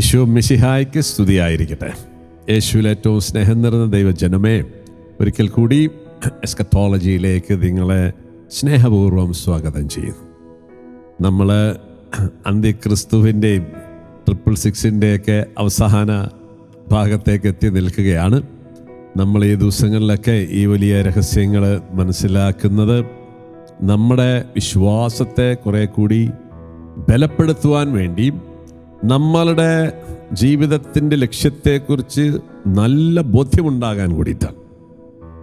യേശു മിശിഹായ്ക്ക് സ്തുതിയായിരിക്കട്ടെ. യേശുവിൽ ഏറ്റവും സ്നേഹം നിറഞ്ഞ ദൈവജനമേ, ഒരിക്കൽ കൂടി എസ്കറ്റോളജിയിലേക്ക് നിങ്ങളെ സ്നേഹപൂർവ്വം സ്വാഗതം ചെയ്യുന്നു. നമ്മൾ അന്ത്യക്രിസ്തുവിൻ്റെയും 666-ൻ്റെയൊക്കെ അവസാന ഭാഗത്തേക്ക് എത്തി നിൽക്കുകയാണ്. നമ്മൾ ഈ ദിവസങ്ങളിലൊക്കെ ഈ വലിയ രഹസ്യങ്ങൾ മനസ്സിലാക്കുന്നത് നമ്മുടെ വിശ്വാസത്തെ കുറെ കൂടി ബലപ്പെടുത്തുവാൻ വേണ്ടി, നമ്മളുടെ ജീവിതത്തിൻ്റെ ലക്ഷ്യത്തെക്കുറിച്ച് നല്ല ബോധ്യമുണ്ടാകാൻ കൂടിയിട്ടാണ്.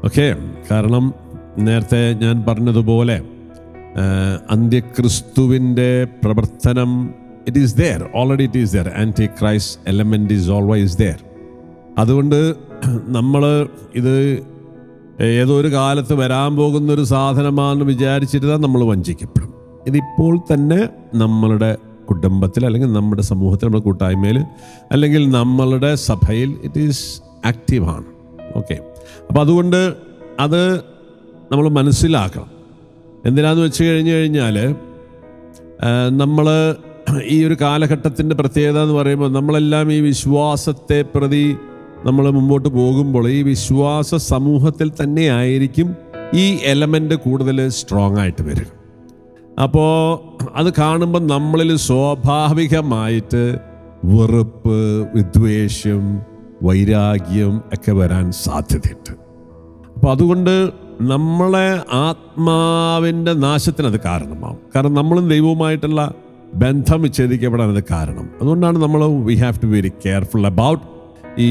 ഓക്കെ, കാരണം നേരത്തെ ഞാൻ പറഞ്ഞതുപോലെ അന്ത്യക്രിസ്തുവിൻ്റെ പ്രവർത്തനം it is there, already it is there. Antichrist element is always there. അതുകൊണ്ട് നമ്മൾ ഇത് ഏതോ ഒരു കാലത്ത് വരാൻ പോകുന്നൊരു സാധനമാണെന്ന് വിചാരിച്ചിരുന്നാൽ നമ്മൾ വഞ്ചിക്കപ്പെടും. ഇതിപ്പോൾ തന്നെ നമ്മളുടെ കുടുംബത്തിൽ, അല്ലെങ്കിൽ നമ്മുടെ സമൂഹത്തിൽ, നമ്മുടെ കൂട്ടായ്മയിൽ, അല്ലെങ്കിൽ നമ്മളുടെ സഭയിൽ ഇറ്റ് ഈസ് ആക്റ്റീവാണ്. ഓക്കെ, അപ്പോൾ അതുകൊണ്ട് അത് നമ്മൾ മനസ്സിലാക്കണം. എന്തിനാന്ന് വെച്ച് കഴിഞ്ഞാൽ നമ്മൾ ഈ ഒരു കാലഘട്ടത്തിൻ്റെ പ്രത്യേകത എന്ന് പറയുമ്പോൾ, നമ്മളെല്ലാം ഈ വിശ്വാസത്തെ പ്രതി നമ്മൾ മുമ്പോട്ട് പോകുമ്പോൾ ഈ വിശ്വാസ സമൂഹത്തിൽ തന്നെ ആയിരിക്കും ഈ എലമെൻ്റ് കൂടുതൽ സ്ട്രോങ് ആയിട്ട് വരിക. അപ്പോൾ അത് കാണുമ്പോൾ നമ്മളിൽ സ്വാഭാവികമായിട്ട് വെറുപ്പ്, വിദ്വേഷം, വൈരാഗ്യം ഒക്കെ വരാൻ സാധ്യതയുണ്ട്. അപ്പോൾ അതുകൊണ്ട് നമ്മളെ ആത്മാവിൻ്റെ നാശത്തിന് അത് കാരണമാവും. കാരണം നമ്മളും ദൈവവുമായിട്ടുള്ള ബന്ധം വിച്ഛേദിക്കപ്പെടാൻ അത് കാരണം. അതുകൊണ്ടാണ് നമ്മൾ we have to very careful about ഈ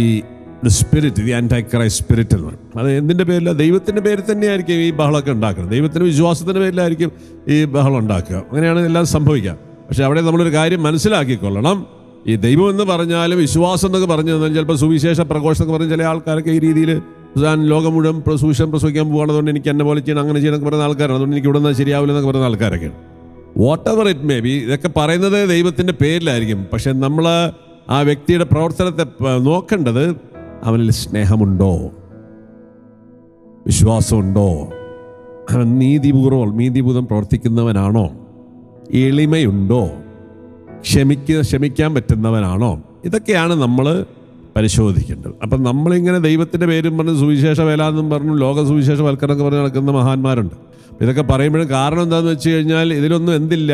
the spirit, the anti Christ spirit എന്ന് പറയും. അത് എന്തിൻ്റെ പേരില്ല? ദൈവത്തിൻ്റെ പേരിൽ തന്നെയായിരിക്കും ഈ ബഹളമൊക്കെ ഉണ്ടാക്കുന്നത്. ദൈവത്തിൻ്റെ വിശ്വാസത്തിൻ്റെ പേരിലായിരിക്കും ഈ ബഹളം ഉണ്ടാക്കുക. അങ്ങനെയാണ് എല്ലാം സംഭവിക്കുക. പക്ഷെ അവിടെ നമ്മളൊരു കാര്യം മനസ്സിലാക്കിക്കൊള്ളണം. ഈ ദൈവം എന്ന് പറഞ്ഞാലും വിശ്വാസം എന്നൊക്കെ പറഞ്ഞു തന്നാൽ, ചിലപ്പോൾ സുവിശേഷ പ്രഘോഷം എന്നൊക്കെ പറഞ്ഞ ചില ആൾക്കാരൊക്കെ ഈ രീതിയിൽ ഞാൻ ലോകം മുഴുവൻ സുവിശേഷം പ്രസവിക്കാൻ പോകുകയാണ്, അതുകൊണ്ട് എനിക്ക് എന്നെ പോലെ ചെയ്യണം, അങ്ങനെ ചെയ്യണം എന്നൊക്കെ പറയുന്ന ആൾക്കാരാണ്. അതുകൊണ്ട് എനിക്ക് ഇവിടെ നിന്ന് ശരിയാവില്ല എന്നൊക്കെ പറയുന്ന ആൾക്കാരൊക്കെയാണ്. Whatever it may be, ഇതൊക്കെ പറയുന്നത് ദൈവത്തിൻ്റെ പേരിലായിരിക്കും. പക്ഷെ നമ്മൾ ആ വ്യക്തിയുടെ പ്രവർത്തനത്തെ നോക്കേണ്ടത്, അവനിൽ സ്നേഹമുണ്ടോ, വിശ്വാസമുണ്ടോ, അവൻ നീതിപൂർവ്വം പ്രവർത്തിക്കുന്നവനാണോ, എളിമയുണ്ടോ, ക്ഷമിക്കാൻ പറ്റുന്നവനാണോ, ഇതൊക്കെയാണ് നമ്മൾ പരിശോധിക്കേണ്ടത്. അപ്പം നമ്മളിങ്ങനെ ദൈവത്തിൻ്റെ പേരും പറഞ്ഞ് സുവിശേഷ വേല എന്നും പറഞ്ഞു ലോക സുവിശേഷവൽക്കരണം പറഞ്ഞ് നടക്കുന്ന മഹാന്മാരുണ്ട്. ഇതൊക്കെ പറയുമ്പോഴും കാരണം എന്താണെന്ന് വെച്ച് കഴിഞ്ഞാൽ, ഇതിലൊന്നും എന്തില്ല?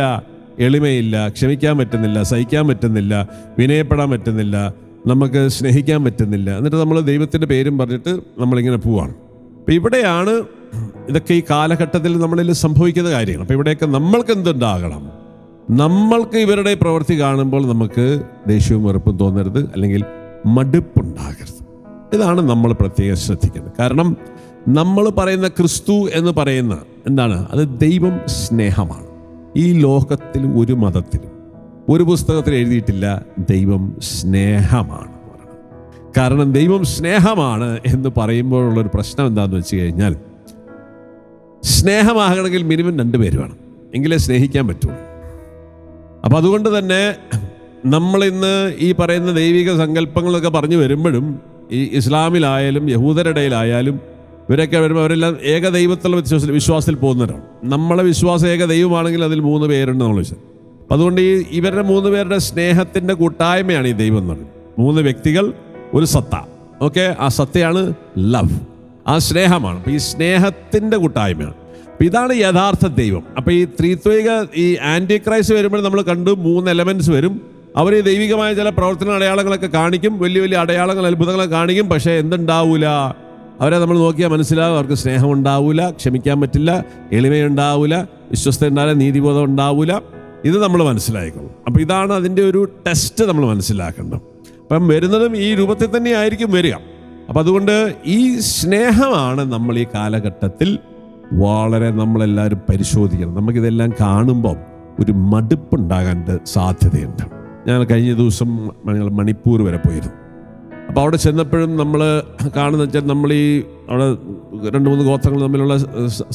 എളിമയില്ല, ക്ഷമിക്കാൻ പറ്റുന്നില്ല, സഹിക്കാൻ പറ്റുന്നില്ല, വിനയപ്പെടാൻ പറ്റുന്നില്ല, നമുക്ക് സ്നേഹിക്കാൻ പറ്റുന്നില്ല. എന്നിട്ട് നമ്മൾ ദൈവത്തിൻ്റെ പേരും പറഞ്ഞിട്ട് നമ്മളിങ്ങനെ പോവാണ്. അപ്പം ഇവിടെയാണ് ഇതൊക്കെ ഈ കാലഘട്ടത്തിൽ നമ്മളിൽ സംഭവിക്കുന്ന കാര്യങ്ങൾ. അപ്പം ഇവിടെയൊക്കെ നമ്മൾക്ക് എന്തുണ്ടാകണം? നമ്മൾക്ക് ഇവരുടെ പ്രവൃത്തി കാണുമ്പോൾ നമുക്ക് ദേഷ്യവും വെറുപ്പും തോന്നരുത്, അല്ലെങ്കിൽ മടുപ്പുണ്ടാകരുത്. ഇതാണ് നമ്മൾ പ്രത്യേകം ശ്രദ്ധിക്കുന്നത്. കാരണം നമ്മൾ പറയുന്ന ക്രിസ്തു എന്ന് പറയുന്ന എന്താണ്? അത് ദൈവം സ്നേഹമാണ്. ഈ ലോകത്തിൽ ഒരു മതത്തിലും ഒരു പുസ്തകത്തിൽ എഴുതിയിട്ടില്ല ദൈവം സ്നേഹമാണ്. കാരണം ദൈവം സ്നേഹമാണ് എന്ന് പറയുമ്പോഴുള്ളൊരു പ്രശ്നം എന്താണെന്ന് വെച്ച് കഴിഞ്ഞാൽ, സ്നേഹമാകണമെങ്കിൽ മിനിമം 2 പേര് വേണം, എങ്കിലേ സ്നേഹിക്കാൻ പറ്റുള്ളൂ. അപ്പം അതുകൊണ്ട് തന്നെ നമ്മളിന്ന് ഈ പറയുന്ന ദൈവിക സങ്കല്പങ്ങളൊക്കെ പറഞ്ഞു വരുമ്പോഴും, ഈ ഇസ്ലാമിലായാലും യഹൂദരുടെയിലായാലും ഇവരൊക്കെ വരുമ്പോൾ അവരെല്ലാം ഏകദൈവത്തിലുള്ള വിശ്വാസത്തിൽ പോകുന്നവരാണ്. നമ്മളെ വിശ്വാസം ഏകദൈവമാണെങ്കിൽ അതിൽ 3 പേരുണ്ട് നമ്മൾ വിശ്വസിക്കും. അപ്പം അതുകൊണ്ട് ഇവരുടെ 3 പേരുടെ സ്നേഹത്തിൻ്റെ കൂട്ടായ്മയാണ് ഈ ദൈവം എന്ന് പറയുന്നത്. 3 വ്യക്തികൾ, ഒരു സത്ത. ഓക്കെ, ആ സത്തയാണ് ലവ്, ആ സ്നേഹമാണ്. അപ്പം ഈ സ്നേഹത്തിൻ്റെ കൂട്ടായ്മയാണ്. അപ്പം ഇതാണ് യഥാർത്ഥ ദൈവം. അപ്പം ഈ ത്രിത്വിക, ഈ ആൻറ്റി ക്രൈസ്റ്റ് വരുമ്പോൾ നമ്മൾ കണ്ടു 3 എലമെൻറ്റ്സ് വരും. അവർ ഈ ദൈവികമായ ചില പ്രവർത്തന അടയാളങ്ങളൊക്കെ കാണിക്കും, വലിയ വലിയ അടയാളങ്ങൾ, അത്ഭുതങ്ങളൊക്കെ കാണിക്കും. പക്ഷേ എന്തുണ്ടാവില്ല? അവരെ നമ്മൾ നോക്കിയാൽ മനസ്സിലാവും, അവർക്ക് സ്നേഹം ഉണ്ടാവില്ല, ക്ഷമിക്കാൻ പറ്റില്ല, എളിമയുണ്ടാവില്ല, വിശ്വസ്ത ഉണ്ടാവില്ല, നീതിബോധം ഉണ്ടാവില്ല. ഇത് നമ്മൾ മനസ്സിലായിക്കോളും. അപ്പോൾ ഇതാണ് അതിൻ്റെ ഒരു ടെസ്റ്റ് നമ്മൾ മനസ്സിലാക്കേണ്ടത്. അപ്പം വരുന്നതും ഈ രൂപത്തിൽ തന്നെ ആയിരിക്കും വരിക. അപ്പം അതുകൊണ്ട് ഈ സ്നേഹമാണ് നമ്മൾ ഈ കാലഘട്ടത്തിൽ വളരെ നമ്മളെല്ലാവരും പരിശോധിക്കണം. നമുക്കിതെല്ലാം കാണുമ്പം ഒരു മടുപ്പുണ്ടാകാൻ സാധ്യതയുണ്ട്. ഞാൻ കഴിഞ്ഞ ദിവസം മണിപ്പൂർ വരെ പോയിരുന്നു. അപ്പോൾ അവിടെ ചെന്നപ്പോഴും നമ്മൾ കാണുന്ന വെച്ചാൽ, നമ്മൾ ഈ അവിടെ 2-3 ഗോത്രങ്ങൾ തമ്മിലുള്ള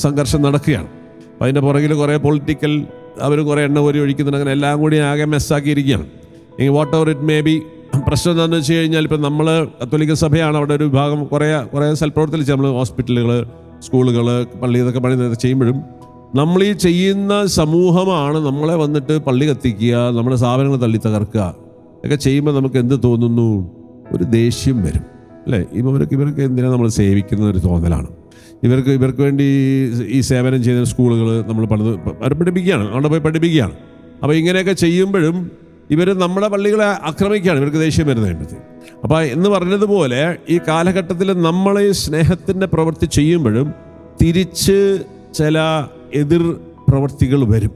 സംഘർഷം നടക്കുകയാണ്. അപ്പം അതിൻ്റെ പുറകിൽ കുറേ പൊളിറ്റിക്കൽ, അവർ കുറേ എണ്ണ കോരി ഒഴിക്കുന്നുണ്ട്. അങ്ങനെ എല്ലാം കൂടി ആകെ മെസ്സാക്കിയിരിക്കുകയാണ്. എങ്കിൽ what ever it may B, പ്രശ്നം എന്താണെന്ന് വെച്ച് കഴിഞ്ഞാൽ, ഇപ്പം നമ്മൾ കത്തോലിക്ക സഭയാണ് അവിടെ ഒരു വിഭാഗം കുറേ സൽപ്രവർത്തനം നമ്മൾ ഹോസ്പിറ്റലുകൾ, സ്കൂളുകൾ, പള്ളി, ഇതൊക്കെ പണി ചെയ്യുമ്പോഴും നമ്മൾ ഈ ചെയ്യുന്ന സമൂഹമാണ് നമ്മളെ വന്നിട്ട് പള്ളി കത്തിക്കുക, നമ്മുടെ സ്ഥാപനങ്ങൾ തള്ളി തകർക്കുക. ഒക്കെ ചെയ്യുമ്പോൾ നമുക്ക് എന്ത് തോന്നുന്നു? ഒരു ദേഷ്യം വരും അല്ലേ? ഇവർക്ക് എന്തിനാണ് നമ്മൾ സേവിക്കുന്ന ഒരു തോന്നലാണ്. ഇവർക്ക് വേണ്ടി ഈ സേവനം ചെയ്യുന്ന സ്കൂളുകൾ നമ്മൾ പഠിപ്പിക്കുകയാണ്, അവിടെ പോയി പഠിപ്പിക്കുകയാണ്. അപ്പോൾ ഇങ്ങനെയൊക്കെ ചെയ്യുമ്പോഴും ഇവർ നമ്മുടെ പള്ളികളെ ആക്രമിക്കുകയാണ്, ഇവർക്ക് ദേഷ്യം വരുന്നതിനകത്ത്. അപ്പോൾ എന്ന് പറഞ്ഞതുപോലെ ഈ കാലഘട്ടത്തിൽ നമ്മൾ ഈ സ്നേഹത്തിൻ്റെ പ്രവൃത്തി ചെയ്യുമ്പോഴും തിരിച്ച് ചില എതിർ പ്രവൃത്തികൾ വരും.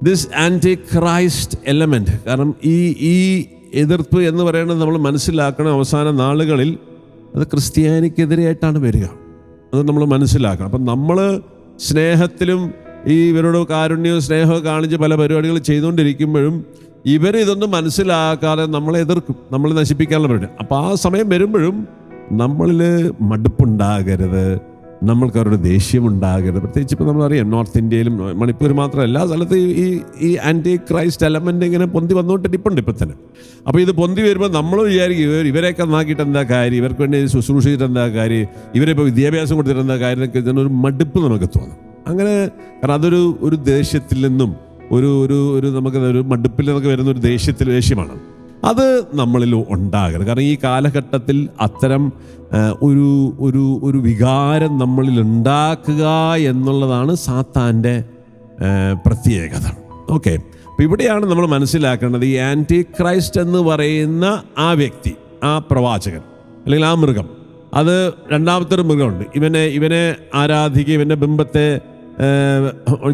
This Antichrist element. കാരണം ഈ എതിർപ്പ് എന്ന് പറയുന്നത് നമ്മൾ മനസ്സിലാക്കണം, അവസാന നാളുകളിൽ അത് ക്രിസ്ത്യാനിക്കെതിരെയായിട്ടാണ് വരിക. അത് നമ്മൾ മനസ്സിലാക്കണം. അപ്പം നമ്മൾ സ്നേഹത്തിലും ഇവരോട് കാരുണ്യവും സ്നേഹവും കാണിച്ച് പല പരിപാടികൾ ചെയ്തുകൊണ്ടിരിക്കുമ്പോഴും ഇവരിതൊന്നും മനസ്സിലാക്കാതെ നമ്മളെ എതിർക്കും, നമ്മൾ നശിപ്പിക്കാനുള്ള പരിപാടി. അപ്പോൾ ആ സമയം വരുമ്പോഴും നമ്മളിൽ മടുപ്പുണ്ടാകരുത്, നമ്മൾക്ക് അവരുടെ ദേഷ്യമുണ്ടാകരുത്. പ്രത്യേകിച്ച് ഇപ്പോൾ നമ്മളറിയാം, നോർത്ത് ഇന്ത്യയിലും മണിപ്പൂർ മാത്രമല്ല എല്ലാ സ്ഥലത്തും ഈ ആൻറ്റി ക്രൈസ്റ്റ് എലമെൻ്റ് ഇങ്ങനെ പൊന്തി വന്നുകൊണ്ടിരിപ്പുണ്ട് ഇപ്പം തന്നെ. അപ്പോൾ ഇത് പൊന്തി വരുമ്പോൾ നമ്മൾ വിചാരിക്കും ഇവരെയൊക്കെ നാക്കിയിട്ട് എന്താ കാര്യം, ഇവർക്ക് വേണ്ടി ശുശ്രൂഷിച്ചിട്ട് എന്താ കാര്യം, ഇവരിപ്പോൾ വിദ്യാഭ്യാസം കൊടുത്തിട്ട് എന്താ കാര്യം എന്നൊക്കെ ഇതിനൊരു മടുപ്പ് നമുക്ക് തോന്നും. അങ്ങനെ കാരണം അതൊരു ദേഷ്യത്തിൽ നിന്നും ഒരു നമുക്ക് ഒരു മടുപ്പിൽ നിന്നൊക്കെ വരുന്ന ഒരു ദേഷ്യമാണ്. അത് നമ്മളിൽ ഉണ്ടാകരുത്. കാരണം ഈ കാലഘട്ടത്തിൽ അത്തരം ഒരു വികാരം നമ്മളിൽ ഉണ്ടാക്കുക എന്നുള്ളതാണ് സാത്താൻ്റെ പ്രത്യേകത. ഓക്കെ, അപ്പോൾ ഇവിടെയാണ് നമ്മൾ മനസ്സിലാക്കേണ്ടത് ഈ ആൻറ്റി ക്രൈസ്റ്റ് എന്ന് പറയുന്ന ആ വ്യക്തി, ആ പ്രവാചകൻ അല്ലെങ്കിൽ ആ മൃഗം, അത് രണ്ടാമത്തെ ഒരു മൃഗമുണ്ട്. ഇവനെ ആരാധിക്കുക, ഇവൻ്റെ ബിംബത്തെ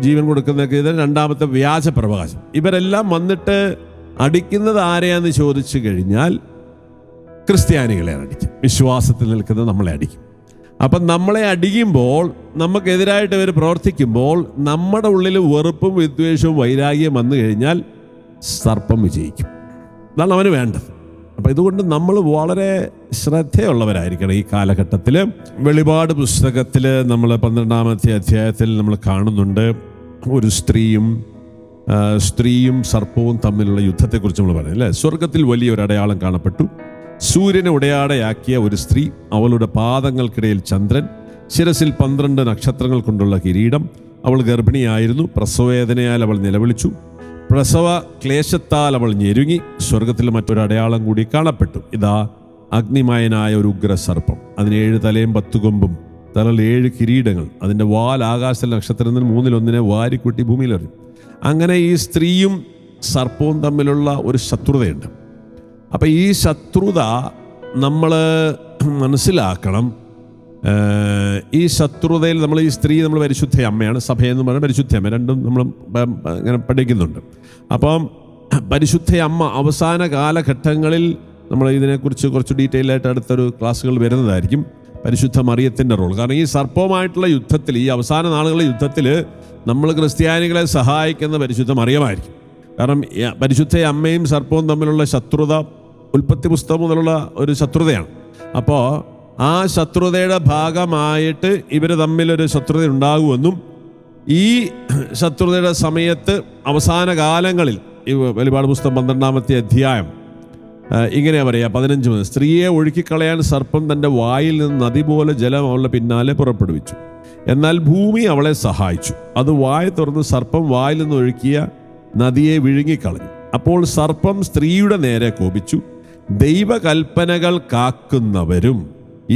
ജീവൻ കൊടുക്കുന്നതൊക്കെ ഇത് രണ്ടാമത്തെ വ്യാജ പ്രവാചകൻ. ഇവരെല്ലാം വന്നിട്ട് അടിക്കുന്നത് ആരെയാന്ന് ചോദിച്ചു കഴിഞ്ഞാൽ ക്രിസ്ത്യാനികളെ അടിക്കും, വിശ്വാസത്തിൽ നിൽക്കുന്നത് നമ്മളെ അടിക്കും. അപ്പം നമ്മളെ അടിക്കുമ്പോൾ, നമുക്കെതിരായിട്ട് ഇവർ പ്രവർത്തിക്കുമ്പോൾ നമ്മുടെ ഉള്ളിൽ വെറുപ്പും വിദ്വേഷവും വൈരാഗ്യം വന്നു കഴിഞ്ഞാൽ സർപ്പം വിജയിക്കും. അതാണ് അവന് വേണ്ടത്. അപ്പം ഇതുകൊണ്ട് നമ്മൾ വളരെ ശ്രദ്ധയുള്ളവരായിരിക്കണം ഈ കാലഘട്ടത്തിൽ. വെളിപാട് പുസ്തകത്തിൽ നമ്മൾ 12-ാമത്തെ അധ്യായത്തിൽ നമ്മൾ കാണുന്നുണ്ട് ഒരു സ്ത്രീയും സർപ്പവും തമ്മിലുള്ള യുദ്ധത്തെക്കുറിച്ച് നമ്മൾ പറയും അല്ലേ. സ്വർഗത്തിൽ വലിയൊരു അടയാളം കാണപ്പെട്ടു. സൂര്യനെ ഉടയാടയാക്കിയ ഒരു സ്ത്രീ, അവളുടെ പാദങ്ങൾക്കിടയിൽ ചന്ദ്രൻ, ശിരസിൽ 12 നക്ഷത്രങ്ങൾ കൊണ്ടുള്ള കിരീടം. അവൾ ഗർഭിണിയായിരുന്നു. പ്രസവവേദനയാൽ അവൾ നിലവിളിച്ചു. പ്രസവ ക്ലേശത്താൽ അവൾ ഞെരുങ്ങി. സ്വർഗത്തിൽ മറ്റൊരു അടയാളം കൂടി കാണപ്പെട്ടു. ഇതാ അഗ്നിമയനായ ഒരു ഉഗ്രസർപ്പം, അതിന് 7 തലയും 10 കൊമ്പും, തലയിൽ 7 കിരീടങ്ങൾ. അതിൻ്റെ വാൽ ആകാശത്തിലെ നക്ഷത്രത്തിൽ 3-1 വാരിക്കൂട്ടി ഭൂമിയിലെറിയും. അങ്ങനെ ഈ സ്ത്രീയും സർപ്പവും തമ്മിലുള്ള ഒരു ശത്രുതയുണ്ട്. അപ്പം ഈ ശത്രുത നമ്മൾ മനസ്സിലാക്കണം. ഈ ശത്രുതയിൽ ഈ സ്ത്രീ നമ്മൾ പരിശുദ്ധ അമ്മയാണ്, സഭയെന്ന് പറഞ്ഞാൽ പരിശുദ്ധ അമ്മ, രണ്ടും നമ്മൾ ഇങ്ങനെ പഠിക്കുന്നുണ്ട്. അപ്പം പരിശുദ്ധ അമ്മ അവസാന കാലഘട്ടങ്ങളിൽ നമ്മൾ ഇതിനെക്കുറിച്ച് കുറച്ച് ഡീറ്റെയിൽ ആയിട്ട് അടുത്തൊരു ക്ലാസ്സുകൾ വരുന്നതായിരിക്കും, പരിശുദ്ധ മറിയത്തിൻ്റെ റോൾ. കാരണം ഈ സർപ്പവുമായിട്ടുള്ള യുദ്ധത്തിൽ, ഈ അവസാന നാളുകളിലെ യുദ്ധത്തിൽ നമ്മൾ ക്രിസ്ത്യാനികളെ സഹായിക്കുന്ന പരിശുദ്ധ മറിയമായിരിക്കും. കാരണം പരിശുദ്ധ അമ്മയും സർപ്പവും തമ്മിലുള്ള ശത്രുത ഉൽപ്പത്തി പുസ്തകം മുതലുള്ള ഒരു ശത്രുതയാണ്. അപ്പോൾ ആ ശത്രുതയുടെ ഭാഗമായിട്ട് ഇവർ തമ്മിലൊരു ശത്രുത ഉണ്ടാകുമെന്നും ഈ ശത്രുതയുടെ സമയത്ത് അവസാന കാലങ്ങളിൽ ഈ വെളിപാട് പുസ്തകം 12-ാമത്തെ അധ്യായം ഇങ്ങനെയാ പറയുക 15 മുതൽ, സ്ത്രീയെ ഒഴുക്കിക്കളയാൻ സർപ്പം തൻ്റെ വായിൽ നിന്ന് നദി പോലെ ജലം അവളുടെ പിന്നാലെ പുറപ്പെടുവിച്ചു. എന്നാൽ ഭൂമി അവളെ സഹായിച്ചു. അത് വായ തുറന്ന് സർപ്പം വായിൽ നിന്ന് ഒഴുക്കിയ നദിയെ വിഴുങ്ങിക്കളഞ്ഞു. അപ്പോൾ സർപ്പം സ്ത്രീയുടെ നേരെ കോപിച്ചു. ദൈവകൽപ്പനകൾ കാക്കുന്നവരും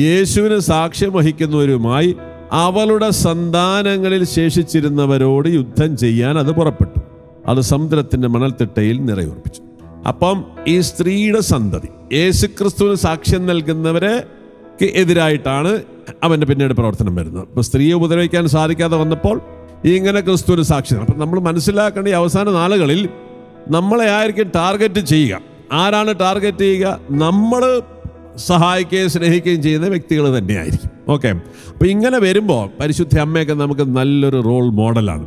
യേശുവിന് സാക്ഷ്യം വഹിക്കുന്നവരുമായി അവളുടെ സന്താനങ്ങളിൽ ശേഷിച്ചിരുന്നവരോട് യുദ്ധം ചെയ്യാൻ അത് പുറപ്പെട്ടു. അത് സമുദ്രത്തിൻ്റെ മണൽത്തിട്ടയിൽ നിറയുറപ്പിച്ചു. അപ്പം ഈ സ്ത്രീയുടെ സന്തതി യേശുക്രിസ്തുവിന് സാക്ഷ്യം നൽകുന്നവരെ എതിരായിട്ടാണ് അവൻ്റെ പിന്നീട് പ്രവർത്തനം വരുന്നത്. അപ്പോൾ സ്ത്രീയെ ഉപദ്രവിക്കാൻ സാധിക്കാതെ വന്നപ്പോൾ ഇങ്ങനെ ക്രിസ്തുവിന് സാക്ഷ്യം. അപ്പം നമ്മൾ മനസ്സിലാക്കേണ്ട ഈ അവസാന നാളുകളിൽ നമ്മളെ ആയിരിക്കും ടാർഗറ്റ് ചെയ്യുക. ആരാണ് ടാർഗറ്റ് ചെയ്യുക? നമ്മൾ സഹായിക്കുകയും സ്നേഹിക്കുകയും ചെയ്യുന്ന വ്യക്തികൾ തന്നെയായിരിക്കും. ഓക്കെ, അപ്പോൾ ഇങ്ങനെ വരുമ്പോൾ പരിശുദ്ധ അമ്മയൊക്കെ നമുക്ക് നല്ലൊരു റോൾ മോഡലാണ്.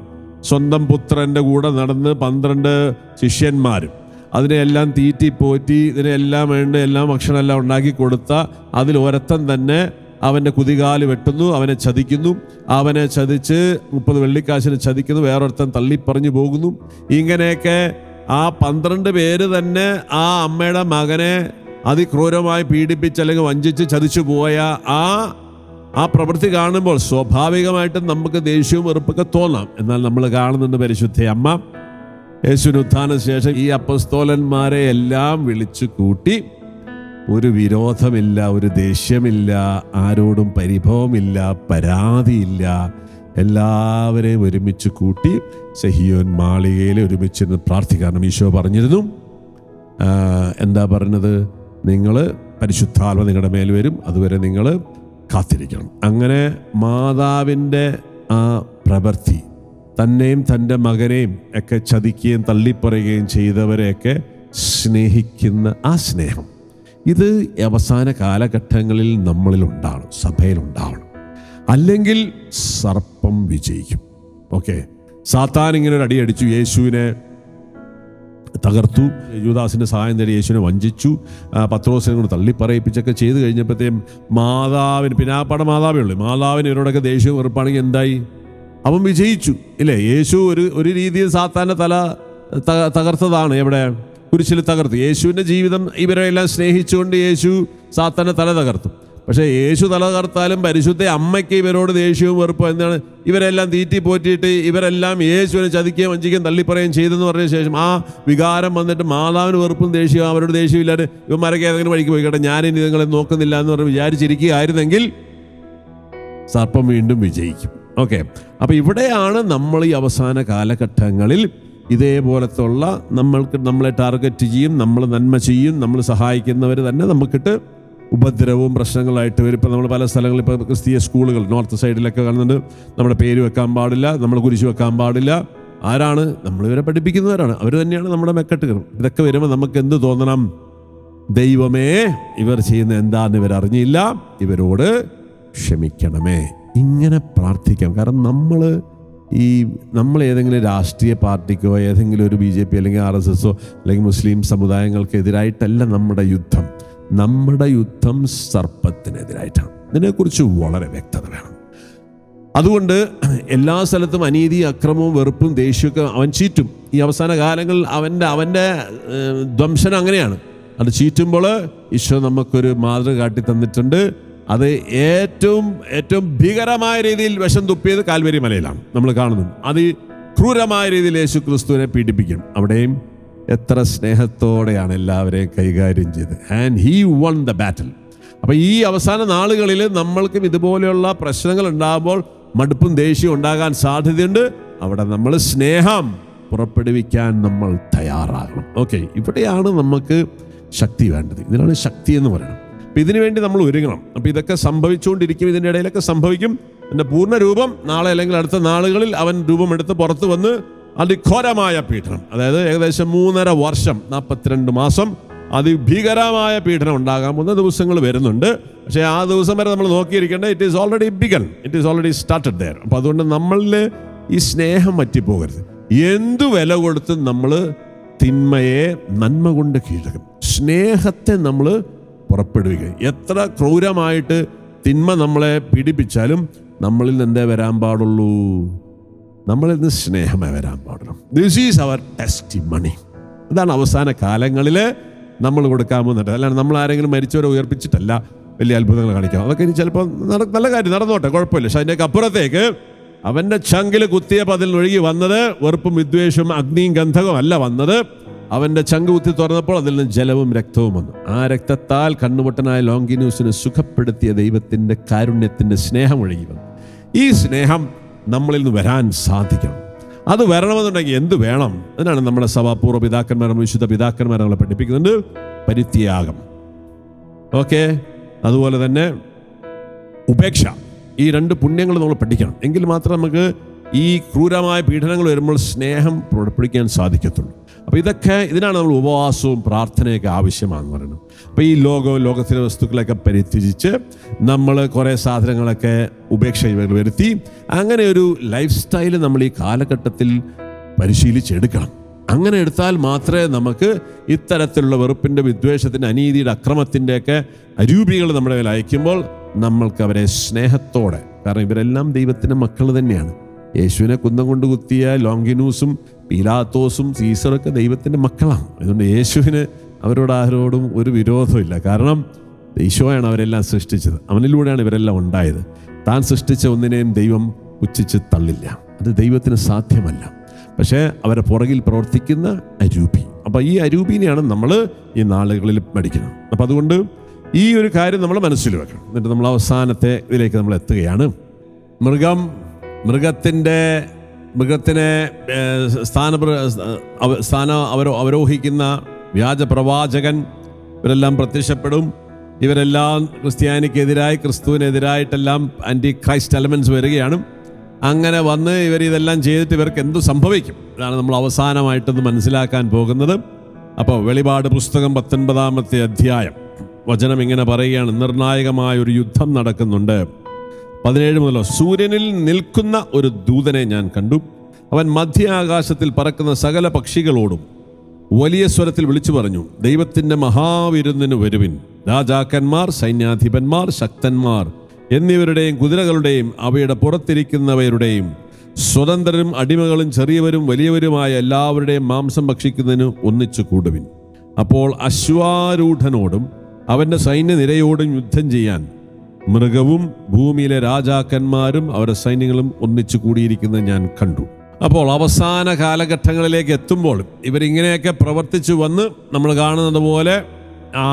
സ്വന്തം പുത്രൻ്റെ കൂടെ നടന്ന് 12 ശിഷ്യന്മാരും അതിനെല്ലാം തീറ്റിപ്പോറ്റി ഇതിനെല്ലാം വേണ്ട എല്ലാം ഭക്ഷണമെല്ലാം ഉണ്ടാക്കി കൊടുത്ത അതിൽ ഒരുത്തൻ തന്നെ അവൻ്റെ കുതികാല് വെട്ടുന്നു, അവനെ ചതിക്കുന്നു, അവനെ ചതിച്ച് 30 വെള്ളിക്കാശിന് ചതിക്കുന്നു, വേറൊരുത്തൻ തള്ളിപ്പറഞ്ഞു പോകുന്നു. ഇങ്ങനെയൊക്കെ ആ 12 പേര് തന്നെ ആ അമ്മയുടെ മകനെ അതിക്രൂരമായി പീഡിപ്പിച്ച് അല്ലെങ്കിൽ വഞ്ചിച്ച് ചതിച്ചു പോയ ആ പ്രവൃത്തി കാണുമ്പോൾ സ്വാഭാവികമായിട്ടും നമുക്ക് ദേഷ്യവും വെറുപ്പൊക്കെ തോന്നാം. എന്നാൽ നമ്മൾ കാണുന്നുണ്ട് പരിശുദ്ധ അമ്മ യേശുവിന് ഉത്ഥാന ശേഷം ഈ അപ്പസ്തോലന്മാരെ എല്ലാം വിളിച്ചു കൂട്ടി, ഒരു വിരോധമില്ല, ഒരു ദേഷ്യമില്ല, ആരോടും പരിഭവമില്ല, പരാതിയില്ല. എല്ലാവരെയും ഒരുമിച്ച് കൂട്ടി സെഹിയോൻ മാളികയിൽ ഒരുമിച്ചിരുന്ന് പ്രാർത്ഥിക്കണം. ഈശോ പറഞ്ഞിരുന്നു, എന്താ പറഞ്ഞത്? നിങ്ങൾ പരിശുദ്ധാത്മ നിങ്ങളുടെ മേൽ വരും, അതുവരെ നിങ്ങൾ കാത്തിരിക്കണം. അങ്ങനെ മാതാവിൻ്റെ ആ പ്രവൃത്തി, തന്നെയും തൻ്റെ മകനെയും ഒക്കെ ചതിക്കുകയും തള്ളിപ്പറയുകയും ചെയ്തവരെയൊക്കെ സ്നേഹിക്കുന്ന ആ സ്നേഹം, ഇത് അവസാന കാലഘട്ടങ്ങളിൽ നമ്മളിലുണ്ടാവണം, സഭയിലുണ്ടാവണം. അല്ലെങ്കിൽ സർപ്പം വിജയിക്കും. ഓക്കെ, സാത്താൻ ഇങ്ങനെ ഒരു അടിയടിച്ചു, യേശുവിനെ തകർത്തു, യൂദാസിൻ്റെ സഹായം തേടി യേശുവിനെ വഞ്ചിച്ചു, പത്രോസിനെ കൊണ്ട് തള്ളിപ്പറയിപ്പിച്ചൊക്കെ ചെയ്ത് കഴിഞ്ഞപ്പോഴത്തേക്കും മാതാവിന്, പിന്നെ ആ പടം മാതാവേ ഉള്ളൂ, മാതാവിന് ഇവരോടൊക്കെ ദേഷ്യവും വെറുപ്പാണെങ്കിൽ എന്തായി? അവൻ വിജയിച്ചു ഇല്ലേ? യേശു ഒരു രീതിയിൽ സാത്താൻ്റെ തല തകർത്തതാണ്. എവിടെ? കുരിശിൽ തകർത്തു. യേശുവിൻ്റെ ജീവിതം ഇവരെല്ലാം സ്നേഹിച്ചുകൊണ്ട് യേശു സാത്താൻ്റെ തല തകർത്തു. പക്ഷേ യേശു തല തകർത്താലും പരിശുദ്ധ അമ്മയ്ക്ക് ഇവരോട് ദേഷ്യവും വെറുപ്പും. എന്താണ്? ഇവരെല്ലാം തീറ്റി പോറ്റിയിട്ട് ഇവരെല്ലാം യേശുവിനെ ചതിക്കുകയും വഞ്ചിക്കുകയും തള്ളിപ്പറയുകയും ചെയ്തെന്ന് പറഞ്ഞ ശേഷം ആ വികാരം വന്നിട്ട് മാതാവിന് വെറുപ്പും ദേഷ്യവും അവരോട് ദേഷ്യമില്ലാതെ ഇവന്മാരൊക്കെ ഏതെങ്കിലും വഴിക്ക് പോയിക്കട്ടെ, ഞാനിനി നിങ്ങളെ നോക്കുന്നില്ല എന്ന് പറഞ്ഞ് വിചാരിച്ചിരിക്കുകയായിരുന്നെങ്കിൽ സർപ്പം വീണ്ടും വിജയിക്കും. ഓക്കെ, അപ്പോൾ ഇവിടെയാണ് നമ്മൾ ഈ അവസാന കാലഘട്ടങ്ങളിൽ ഇതേപോലത്തുള്ള നമ്മളെ ടാർഗറ്റ് ചെയ്യും, നമ്മൾ നന്മ ചെയ്യും, നമ്മൾ സഹായിക്കുന്നവർ തന്നെ നമുക്കിട്ട് ഉപദ്രവവും പ്രശ്നങ്ങളായിട്ട് വരും. ഇപ്പോൾ നമ്മൾ പല സ്ഥലങ്ങളിൽ, ഇപ്പോൾ ക്രിസ്തീയ സ്കൂളുകൾ നോർത്ത് സൈഡിലൊക്കെ കാണുന്നുണ്ട്, നമ്മുടെ പേര് വെക്കാൻ പാടില്ല, നമ്മൾ കുരിശ് വെക്കാൻ പാടില്ല. ആരാണ്? നമ്മളിവരെ പഠിപ്പിക്കുന്നവരാണ്, അവർ തന്നെയാണ് നമ്മുടെ മെക്കെട്ടുകൾ. ഇതൊക്കെ വരുമ്പോൾ നമുക്ക് എന്ത് തോന്നണം? ദൈവമേ, ഇവർ ചെയ്യുന്ന എന്താണെന്ന് ഇവരറിഞ്ഞില്ല, ഇവരോട് ക്ഷമിക്കണമേ. ഇങ്ങനെ പ്രാർത്ഥിക്കാം. കാരണം നമ്മൾ ഏതെങ്കിലും രാഷ്ട്രീയ പാർട്ടിക്കോ ഏതെങ്കിലും ഒരു BJP അല്ലെങ്കിൽ RSS അല്ലെങ്കിൽ മുസ്ലിം സമുദായങ്ങൾക്കെതിരായിട്ടല്ല നമ്മുടെ യുദ്ധം. നമ്മുടെ യുദ്ധം സർപ്പത്തിനെതിരായിട്ടാണ്. ഇതിനെക്കുറിച്ച് വളരെ വ്യക്തത വേണം. അതുകൊണ്ട് എല്ലാ സ്ഥലത്തും അനീതി, അക്രമവും, വെറുപ്പും, ദേഷ്യമൊക്കെ അവൻ ചീറ്റും. ഈ അവസാന കാലങ്ങളിൽ അവൻ്റെ ധ്വംസനം അങ്ങനെയാണ്. അത് ചീറ്റുമ്പോൾ ഈശോ നമുക്കൊരു മാതൃക കാട്ടി തന്നിട്ടുണ്ട്. അത് ഏറ്റവും ഭീകരമായ രീതിയിൽ വിഷം തുപ്പിയത് കാൽവരി മലയിലാണ് നമ്മൾ കാണുന്നത്. അത് ക്രൂരമായ രീതിയിൽ യേശു ക്രിസ്തുവിനെ പീഡിപ്പിക്കും. അവിടെയും എത്ര സ്നേഹത്തോടെയാണ് എല്ലാവരെയും കൈകാര്യം ചെയ്ത്. And he one the battle. അപ്പോൾ ഈ അവസാന നാളുകളിൽ നമ്മൾക്കും ഇതുപോലെയുള്ള പ്രശ്നങ്ങൾ ഉണ്ടാകുമ്പോൾ മടുപ്പും ദേഷ്യവും ഉണ്ടാകാൻ സാധ്യതയുണ്ട്. അവിടെ നമ്മൾ സ്നേഹം പുറപ്പെടുവിക്കാൻ നമ്മൾ തയ്യാറാകണം. ഓക്കെ, ഇവിടെയാണ് നമുക്ക് ശക്തി വേണ്ടത്. ഇതിനാണ് ശക്തി എന്ന് പറയുന്നത്. അപ്പം ഇതിനു വേണ്ടി നമ്മൾ ഒരുങ്ങണം. അപ്പം ഇതൊക്കെ സംഭവിച്ചുകൊണ്ടിരിക്കും, ഇതിൻ്റെ ഇടയിലൊക്കെ സംഭവിക്കും. എൻ്റെ പൂർണ്ണ രൂപം നാളെ അല്ലെങ്കിൽ അടുത്ത നാളുകളിൽ അവൻ രൂപമെടുത്ത് പുറത്ത് വന്ന് അതിഘോരമായ പീഡനം, അതായത് ഏകദേശം 3.5 വർഷം 42 മാസം അതിഭീകരമായ പീഡനം ഉണ്ടാകാൻ പോകുന്ന ദിവസങ്ങൾ വരുന്നുണ്ട്. പക്ഷേ ആ ദിവസം വരെ നമ്മൾ നോക്കിയിരിക്കേണ്ടത് it is already begun, it is already started there. അപ്പോൾ അതുകൊണ്ട് നമ്മളിൽ ഈ സ്നേഹം പറ്റിപ്പോകരുത്. എന്തു വില കൊടുത്ത് നമ്മൾ തിന്മയെ നന്മ കൊണ്ട് കീഴടക്കും. സ്നേഹത്തെ നമ്മൾ പുറപ്പെടുവിക്കുക. എത്ര ക്രൂരമായിട്ട് തിന്മ നമ്മളെ പീഡിപ്പിച്ചാലും നമ്മളിൽ നിന്ന് എന്തേ വരാൻ പാടുള്ളൂ? നമ്മളിൽ നിന്ന് സ്നേഹമേ വരാൻ പാടുള്ളൂ. This is our testimony. ഇതാണ് അവസാന കാലങ്ങളിൽ നമ്മൾ കൊടുക്കാൻ പോകുന്നത്. അല്ലാണ്ട് നമ്മൾ ആരെങ്കിലും മരിച്ചവരെ ഉയർപ്പിച്ചിട്ടല്ല വലിയ അത്ഭുതങ്ങൾ കാണിക്കാം. അതൊക്കെ ഇനി ചിലപ്പോൾ നല്ല കാര്യം നടന്നോട്ടെ, കുഴപ്പമില്ല. പക്ഷെ അതിൻ്റെയൊക്കെ അപ്പുറത്തേക്ക് അവൻ്റെ ചങ്കിൽ കുത്തിയപ്പോൾ അതിൽ ഒഴുകി വന്നത് വെറുപ്പും വിദ്വേഷവും അഗ്നിയും ഗന്ധകവും അല്ല വന്നത്. അവൻ്റെ ചങ്ക് കുത്തി തുറന്നപ്പോൾ അതിൽ നിന്ന് ജലവും രക്തവും വന്നു. ആ രക്തത്താൽ കണ്ണുപൊട്ടനായ ലോങ്കിനൂസിനെ സുഖപ്പെടുത്തിയ ദൈവത്തിൻ്റെ കാരുണ്യത്തിൻ്റെ സ്നേഹം ഒഴുകി വന്നു. ഈ സ്നേഹം നമ്മളിൽ നിന്ന് വരാൻ സാധിക്കണം. അത് വരണമെന്നുണ്ടെങ്കിൽ എന്ത് വേണം? അതിനാണ് നമ്മുടെ സഭാപൂർവ്വ പിതാക്കന്മാർ, വിശുദ്ധ പിതാക്കന്മാർ നമ്മളെ പഠിപ്പിക്കുന്നുണ്ട്. പരിത്യാഗം, ഓക്കെ, അതുപോലെ തന്നെ ഉപേക്ഷ. ഈ 2 പുണ്യങ്ങൾ നമ്മൾ പഠിക്കണം. എങ്കിൽ മാത്രം നമുക്ക് ഈ ക്രൂരമായ പീഡനങ്ങൾ വരുമ്പോൾ സ്നേഹം പുറപ്പെടുവിക്കാൻ സാധിക്കത്തുള്ളൂ. അപ്പോൾ ഇതിനാണ് നമ്മൾ ഉപവാസവും പ്രാർത്ഥനയൊക്കെ ആവശ്യമാണെന്ന് പറയുന്നത്. അപ്പോൾ ഈ ലോകത്തിലെ വസ്തുക്കളൊക്കെ പരിത്യജിച്ച് നമ്മൾ കുറേ സാധനങ്ങളൊക്കെ ഉപേക്ഷ വരുത്തി അങ്ങനെ ഒരു ലൈഫ് സ്റ്റൈല് നമ്മൾ ഈ കാലഘട്ടത്തിൽ പരിശീലിച്ചെടുക്കണം. അങ്ങനെ എടുത്താൽ മാത്രമേ നമുക്ക് ഇത്തരത്തിലുള്ള വെറുപ്പിൻ്റെ, വിദ്വേഷത്തിൻ്റെ, അനീതിയുടെ, അക്രമത്തിൻ്റെയൊക്കെ അരൂപികൾ നമ്മുടെ മേൽ അയക്കുമ്പോൾ നമ്മൾക്ക് അവരെ സ്നേഹത്തോടെ, കാരണം ഇവരെല്ലാം ദൈവത്തിൻ്റെ മക്കൾ തന്നെയാണ്. യേശുവിനെ കുന്തം കൊണ്ട് കുത്തിയ ലോങ്കിനൂസും പീലാത്തോസും സീസറൊക്കെ ദൈവത്തിൻ്റെ മക്കളാണ്. അതുകൊണ്ട് യേശുവിന് ആരോടും ഒരു വിരോധമില്ല. കാരണം ഈശോയാണ് അവരെല്ലാം സൃഷ്ടിച്ചത്, അവനിലൂടെയാണ് ഇവരെല്ലാം ഉണ്ടായത്. താൻ സൃഷ്ടിച്ച ഒന്നിനെയും ദൈവം പുച്ഛിച്ച് തള്ളില്ല. അത് ദൈവത്തിന് സാധ്യമല്ല. പക്ഷേ അവരെ പുറകിൽ പ്രവർത്തിക്കുന്ന അരൂപി. അപ്പോൾ ഈ അരൂപിനെയാണ് നമ്മൾ ഈ നാളുകളിൽ പഠിക്കുന്നത്. അപ്പം അതുകൊണ്ട് ഈ ഒരു കാര്യം നമ്മൾ മനസ്സിൽ വെക്കണം. എന്നിട്ട് നമ്മൾ അവസാനത്തെ ഇതിലേക്ക് നമ്മൾ എത്തുകയാണ്. മൃഗത്തിനെ അവരോഹിക്കുന്ന വ്യാജ പ്രവാചകൻ, ഇവരെല്ലാം പ്രത്യക്ഷപ്പെടും. ഇവരെല്ലാം ക്രിസ്ത്യാനിക്കെതിരായി, ക്രിസ്തുവിനെതിരായിട്ടെല്ലാം ആൻറ്റി ക്രൈസ്റ്റ് എലമെൻറ്റ്സ് വരികയാണ്. അങ്ങനെ വന്ന് ഇതെല്ലാം ചെയ്തിട്ട് ഇവർക്ക് എന്തു സംഭവിക്കും? ഇതാണ് നമ്മൾ അവസാനമായിട്ടൊന്ന് മനസ്സിലാക്കാൻ പോകുന്നത്. അപ്പോൾ വെളിപാട് പുസ്തകം 19-ാമത്തെ അധ്യായം വചനം ഇങ്ങനെ പറയുകയാണ്. നിർണായകമായ ഒരു യുദ്ധം നടക്കുന്നുണ്ട്. 17 മുതൽ. സൂര്യനിൽ നിൽക്കുന്ന ഒരു ദൂതനെ ഞാൻ കണ്ടു. അവൻ മധ്യ ആകാശത്തിൽ പറക്കുന്ന സകല പക്ഷികളോടും വലിയ സ്വരത്തിൽ വിളിച്ചു പറഞ്ഞു, ദൈവത്തിൻ്റെ മഹാവിരുന്നിന് വരുവിൻ. രാജാക്കന്മാർ, സൈന്യാധിപന്മാർ, ശക്തന്മാർ എന്നിവരുടെയും കുതിരകളുടെയും അവയുടെ പുറത്തിരിക്കുന്നവരുടെയും സ്വതന്ത്രരും അടിമകളും ചെറിയവരും വലിയവരുമായ എല്ലാവരുടെയും മാംസം ഭക്ഷിക്കുന്നതിന് ഒന്നിച്ചു കൂടുവിൻ. അപ്പോൾ അശ്വാരൂഢനോടും അവൻ്റെ സൈന്യനിരയോടും യുദ്ധം ചെയ്യാൻ മൃഗവും ഭൂമിയിലെ രാജാക്കന്മാരും അവരുടെ സൈന്യങ്ങളും ഒന്നിച്ചു കൂടിയിരിക്കുന്നത് ഞാൻ കണ്ടു. അപ്പോൾ അവസാന കാലഘട്ടങ്ങളിലേക്ക് എത്തുമ്പോൾ ഇവരിങ്ങനെയൊക്കെ പ്രവർത്തിച്ചു വന്ന് നമ്മൾ കാണുന്നത് പോലെ ആ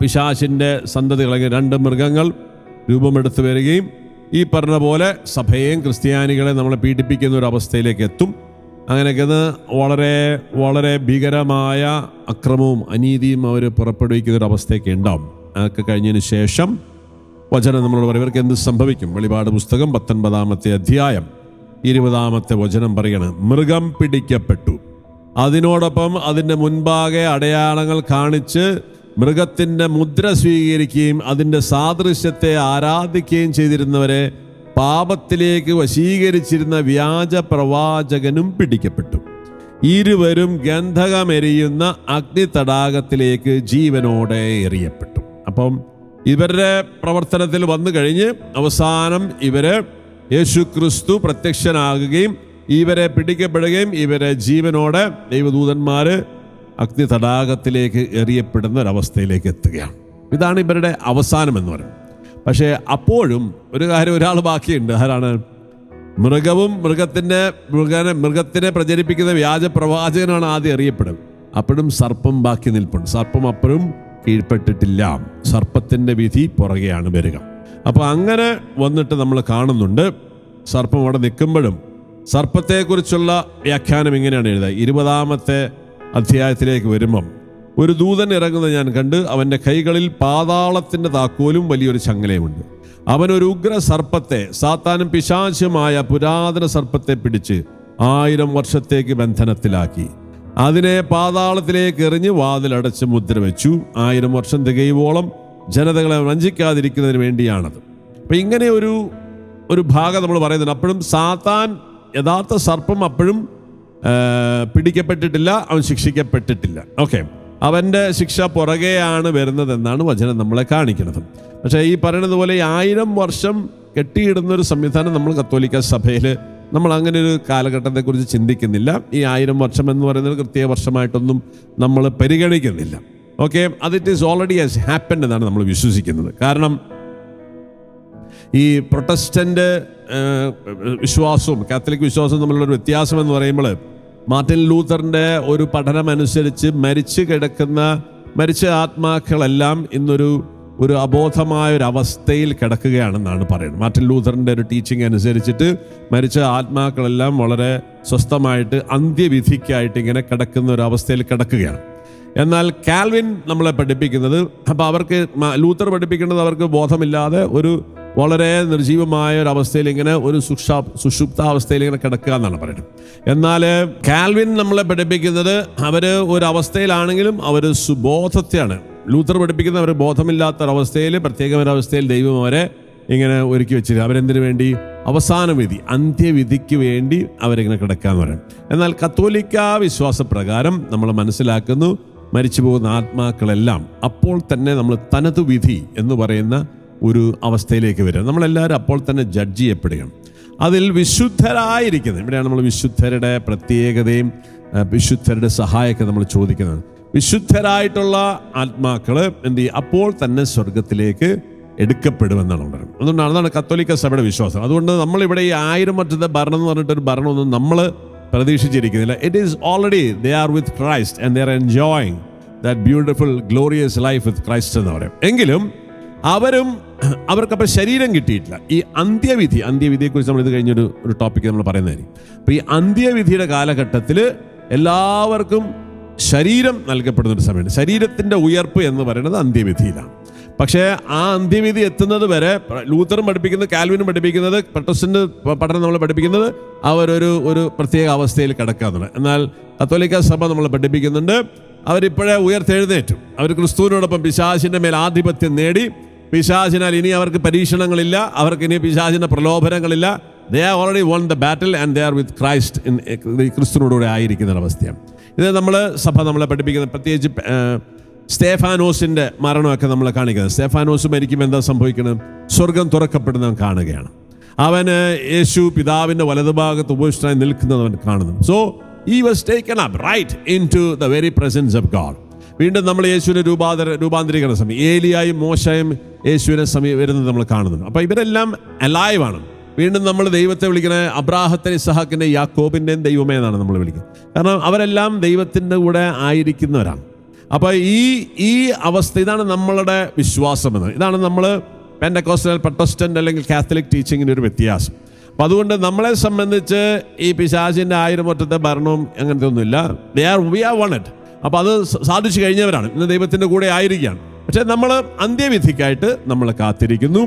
പിശാചിൻ്റെ സന്തതികളെ 2 മൃഗങ്ങൾ രൂപമെടുത്ത് വരികയും ഈ പറഞ്ഞ പോലെ സഭയെയും ക്രിസ്ത്യാനികളെ നമ്മളെ പീഡിപ്പിക്കുന്ന ഒരു അവസ്ഥയിലേക്ക് എത്തും. അങ്ങനെയൊക്കെ വളരെ വളരെ ഭീകരമായ അക്രമവും അനീതിയും അവർ പുറപ്പെടുവിക്കുന്ന ഒരു അവസ്ഥയൊക്കെ ഉണ്ടാവും. അതൊക്കെ കഴിഞ്ഞതിന് ശേഷം വചനം നമ്മളോട് പറയും ഇവർക്ക് എന്ത് സംഭവിക്കും. വെളിപാട് പുസ്തകം 19-ാമത്തെ അധ്യായം 20-ാമത്തെ വചനം പറയണം, മൃഗം പിടിക്കപ്പെട്ടു. അതിനോടൊപ്പം അതിൻ്റെ മുൻപാകെ അടയാളങ്ങൾ കാണിച്ച് മൃഗത്തിൻ്റെ മുദ്ര സ്വീകരിക്കുകയും അതിൻ്റെ സാദൃശ്യത്തെ ആരാധിക്കുകയും ചെയ്തിരുന്നവരെ പാപത്തിലേക്ക് വശീകരിച്ചിരുന്ന വ്യാജ പ്രവാചകനും പിടിക്കപ്പെട്ടു. ഇരുവരും ഗന്ധകമെരിയുന്ന അഗ്നി തടാകത്തിലേക്ക് ജീവനോടെ എറിയപ്പെട്ടു. അപ്പം ഇവരുടെ പ്രവർത്തനത്തിൽ വന്നു കഴിഞ്ഞ് അവസാനം ഇവര് യേശു ക്രിസ്തു പ്രത്യക്ഷനാകുകയും ഇവരെ പിടിക്കപ്പെടുകയും ഇവരെ ജീവനോടെ ദൈവദൂതന്മാര് അഗ്നി തടാകത്തിലേക്ക് എറിയപ്പെടുന്ന ഒരവസ്ഥയിലേക്ക് എത്തുകയാണ്. ഇതാണ് ഇവരുടെ അവസാനം എന്ന് പറയുന്നത്. പക്ഷേ അപ്പോഴും ഒരു കാര്യം ഒരാൾ ബാക്കിയുണ്ട്. ആരാണ്? മൃഗത്തിനെ പ്രചരിപ്പിക്കുന്ന വ്യാജ പ്രവാചകനാണ് ആദ്യം എറിയപ്പെടുന്നത്. അപ്പോഴും സർപ്പം ബാക്കി നിൽപ്പുണ്ട്. സർപ്പം അപ്പോഴും കീഴ്പ്പെട്ടിട്ടില്ല. സർപ്പത്തിൻ്റെ വിധി പുറകെയാണ് വരിക. അപ്പോൾ അങ്ങനെ വന്നിട്ട് നമ്മൾ കാണുന്നുണ്ട് സർപ്പം അവിടെ നിൽക്കുമ്പോഴും സർപ്പത്തെക്കുറിച്ചുള്ള വ്യാഖ്യാനം ഇങ്ങനെയാണ് എഴുതുക. 20-ാമത്തെ അധ്യായത്തിലേക്ക് വരുമ്പം ഒരു ദൂതൻ ഇറങ്ങുന്നത് ഞാൻ കണ്ട്. അവൻ്റെ കൈകളിൽ പാതാളത്തിൻ്റെ താക്കോലും വലിയൊരു ചങ്ങലയുമുണ്ട്. അവനൊരു ഉഗ്ര സർപ്പത്തെ, സാത്താനും പിശാചുമായ പുരാതന സർപ്പത്തെ പിടിച്ച് 1000 വർഷത്തേക്ക് ബന്ധനത്തിലാക്കി അതിനെ പാതാളത്തിലേക്ക് എറിഞ്ഞ് വാതിലടച്ച് മുദ്ര വെച്ചു. 1000 വർഷം തികയുവോളം ജനതകളെ വഞ്ചിക്കാതിരിക്കുന്നതിന് വേണ്ടിയാണത്. അപ്പം ഇങ്ങനെ ഒരു ഭാഗം നമ്മൾ പറയുന്നുണ്ട്. അപ്പോഴും സാത്താൻ, യഥാർത്ഥ സർപ്പം അപ്പോഴും പിടിക്കപ്പെട്ടിട്ടില്ല, അവൻ ശിക്ഷിക്കപ്പെട്ടിട്ടില്ല. ഓക്കെ, അവൻ്റെ ശിക്ഷ പുറകെയാണ് വരുന്നതെന്നാണ് വചനം നമ്മളെ കാണിക്കുന്നത്. പക്ഷേ ഈ പറയുന്നത് പോലെ 1000 വർഷം കെട്ടിയിടുന്നൊരു സംവിധാനം നമ്മൾ കത്തോലിക്ക സഭയിൽ നമ്മൾ അങ്ങനെ ഒരു കാലഘട്ടത്തെക്കുറിച്ച് ചിന്തിക്കുന്നില്ല. ഈ 1000 വർഷം എന്ന് പറയുന്നത് കൃത്യ വർഷമായിട്ടൊന്നും നമ്മൾ പരിഗണിക്കുന്നില്ല. ഓക്കെ, അത് it is already has happened എന്നാണ് നമ്മൾ വിശ്വസിക്കുന്നത്. കാരണം ഈ പ്രൊട്ടസ്റ്റൻ്റ് വിശ്വാസവും കാത്തലിക് വിശ്വാസവും തമ്മിലുള്ളൊരു വ്യത്യാസം എന്ന് പറയുമ്പോൾ, മാർട്ടിൻ ലൂത്തറിൻ്റെ ഒരു പഠനം അനുസരിച്ച് മരിച്ച ആത്മാക്കളെല്ലാം ഇന്നൊരു അബോധമായ ഒരു അവസ്ഥയിൽ കിടക്കുകയാണെന്നാണ് പറയുന്നത്. മാർട്ടിൻ ലൂത്തറിൻ്റെ ഒരു ടീച്ചിങ് അനുസരിച്ചിട്ട് മരിച്ച ആത്മാക്കളെല്ലാം വളരെ സ്വസ്ഥമായിട്ട് അന്ത്യവിധിക്കായിട്ട് ഇങ്ങനെ കിടക്കുന്ന ഒരു അവസ്ഥയിൽ കിടക്കുകയാണ്. എന്നാൽ കാൽവിൻ നമ്മളെ പഠിപ്പിക്കുന്നത്, അപ്പോൾ ലൂത്തർ പഠിപ്പിക്കുന്നത് അവർക്ക് ബോധമില്ലാതെ ഒരു വളരെ നിർജീവമായ ഒരു അവസ്ഥയിൽ ഇങ്ങനെ ഒരു സുഷുപ്താവസ്ഥയിൽ ഇങ്ങനെ കിടക്കുക എന്നാണ് പറയുന്നത്. എന്നാൽ കാൽവിൻ നമ്മളെ പഠിപ്പിക്കുന്നത് അവർ ഒരു അവസ്ഥയിലാണെങ്കിലും അവർ സുബോധത്തെയാണ്. ലൂത്തർ പഠിപ്പിക്കുന്ന അവർ ബോധമില്ലാത്ത ഒരവസ്ഥയിൽ, പ്രത്യേക ഒരവസ്ഥയിൽ ദൈവം അവരെ ഇങ്ങനെ ഒരുക്കി വെച്ചിരിക്കുക. അവരെന്തിനു വേണ്ടി? അവസാന വിധി, അന്ത്യവിധിക്ക് വേണ്ടി അവരിങ്ങനെ കിടക്കാന്ന് പറയും. എന്നാൽ കത്തോലിക്ക വിശ്വാസപ്രകാരം നമ്മൾ മനസ്സിലാക്കുന്നു, മരിച്ചു പോകുന്ന ആത്മാക്കളെല്ലാം അപ്പോൾ തന്നെ നമ്മൾ തനതു വിധി എന്ന് പറയുന്ന ഒരു അവസ്ഥയിലേക്ക് വരിക. നമ്മളെല്ലാവരും അപ്പോൾ തന്നെ ജഡ്ജ് ചെയ്യപ്പെടുകയാണ്. അതിൽ വിശുദ്ധരായിരിക്കുന്നത്, ഇവിടെയാണ് നമ്മൾ വിശുദ്ധരുടെ പ്രത്യേകതയും വിശുദ്ധരുടെ സഹായമൊക്കെ നമ്മൾ ചോദിക്കുന്നത്. വിശുദ്ധരായിട്ടുള്ള ആത്മാക്കൾ എന്ത് ചെയ്യും? അപ്പോൾ തന്നെ സ്വർഗത്തിലേക്ക് എടുക്കപ്പെടുമെന്നാണ് പറയുന്നത്. അതാണ് കത്തോലിക്ക സഭയുടെ വിശ്വാസം. അതുകൊണ്ട് നമ്മളിവിടെ ഈ 1000 വർഷത്തെ ഭരണം എന്ന് പറഞ്ഞിട്ടൊരു ഭരണമൊന്നും നമ്മൾ പ്രതീക്ഷിച്ചിരിക്കുന്നില്ല. It is already they are with Christ and they are enjoying that beautiful glorious life with Christ എന്ന് പറയും. എങ്കിലും അവർക്കപ്പോൾ ശരീരം കിട്ടിയിട്ടില്ല. ഈ അന്ത്യവിധിയെക്കുറിച്ച് നമ്മൾ ഇത് കഴിഞ്ഞൊരു ടോപ്പിക്ക് നമ്മൾ പറയുന്നതായിരിക്കും. അപ്പോൾ ഈ അന്ത്യവിധിയുടെ കാലഘട്ടത്തിൽ എല്ലാവർക്കും ശരീരം നൽകപ്പെടുന്നൊരു സമയമാണ്. ശരീരത്തിൻ്റെ ഉയർപ്പ് എന്ന് പറയുന്നത് അന്ത്യവിധിയിലാണ്. പക്ഷേ ആ അന്ത്യവിധി എത്തുന്നത് വരെ ലൂത്തറും പഠിപ്പിക്കുന്നത്, കാൽവിനും പഠിപ്പിക്കുന്നത്, പ്രൊട്ടസ്റ്റന്റ് പഠനം നമ്മൾ പഠിപ്പിക്കുന്നത് അവരൊരു പ്രത്യേക അവസ്ഥയിൽ കിടക്കാന്നുള്ളത്. എന്നാൽ കത്തോലിക്ക സഭ നമ്മൾ പഠിപ്പിക്കുന്നുണ്ട് അവരിപ്പോഴേ ഉയർത്തെഴുന്നേറ്റും. അവർ ക്രിസ്തുവിനോടൊപ്പം പിശാചിൻ്റെ മേൽ ആധിപത്യം നേടി. പിശാചിനാൽ ഇനി അവർക്ക് പരീക്ഷണങ്ങളില്ല, അവർക്ക് ഇനി പിശാചിൻ്റെ പ്രലോഭനങ്ങളില്ല. They are already won the battle and they are with Christ in ക്രിസ്തുവിനോടുകൂടെ ആയിരിക്കുന്ന അവസ്ഥയാണ്. ഇത് സഭ നമ്മളെ പഠിപ്പിക്കുന്നത്. പ്രത്യേകിച്ച് സ്തേഫാനോസിൻ്റെ മരണമൊക്കെ നമ്മൾ കാണിക്കുന്നത്. സ്തേഫാനോസ് മരിക്കുമ്പോൾ എന്താ സംഭവിക്കുന്നത്? സ്വർഗം തുറക്കപ്പെടുന്നവൻ കാണുകയാണ്. അവന് യേശു പിതാവിൻ്റെ വലതുഭാഗത്ത് ഉപവിഷ്ടനായി നിൽക്കുന്നത് അവൻ കാണുന്നു. So he was taken up right into the very presence of God. വീണ്ടും നമ്മൾ യേശുവിനെ രൂപാന്തരീകരണ സമയം ഏലിയായും മോശയും യേശുവിനെ വരുന്നത് നമ്മൾ കാണുന്നുണ്ട്. അപ്പോൾ ഇവരെല്ലാം അലൈവ് ആണ്. വീണ്ടും നമ്മൾ ദൈവത്തെ വിളിക്കുന്നത് അബ്രാഹത്തിൻ്റെ, ഇസഹാക്കിൻ്റെ, യാക്കോബിൻ്റെയും ദൈവമേ എന്നാണ് നമ്മൾ വിളിക്കുന്നത്. കാരണം അവരെല്ലാം ദൈവത്തിൻ്റെ കൂടെ ആയിരിക്കുന്നവരാണ്. അപ്പോൾ ഈ അവസ്ഥ, ഇതാണ് നമ്മളുടെ വിശ്വാസം എന്ന്. ഇതാണ് നമ്മൾ പെന്തക്കോസ്റ്റൽ, പ്രൊട്ടസ്റ്റന്റ് അല്ലെങ്കിൽ കാത്തലിക് ടീച്ചിങ്ങിൻ്റെ ഒരു വ്യത്യാസം. അപ്പം അതുകൊണ്ട് നമ്മളെ സംബന്ധിച്ച് ഈ പിശാചിൻ്റെ 1000 വർഷത്തെ ഭരണവും അങ്ങനത്തെ ഒന്നുമില്ല. We are one it. അപ്പോൾ അത് സാധിച്ചു കഴിഞ്ഞവരാണ്, ഇന്ന് ദൈവത്തിൻ്റെ കൂടെ ആയിരിക്കുകയാണ്. പക്ഷേ നമ്മൾ അന്ത്യവിധിക്കായിട്ട് നമ്മൾ കാത്തിരിക്കുന്നു.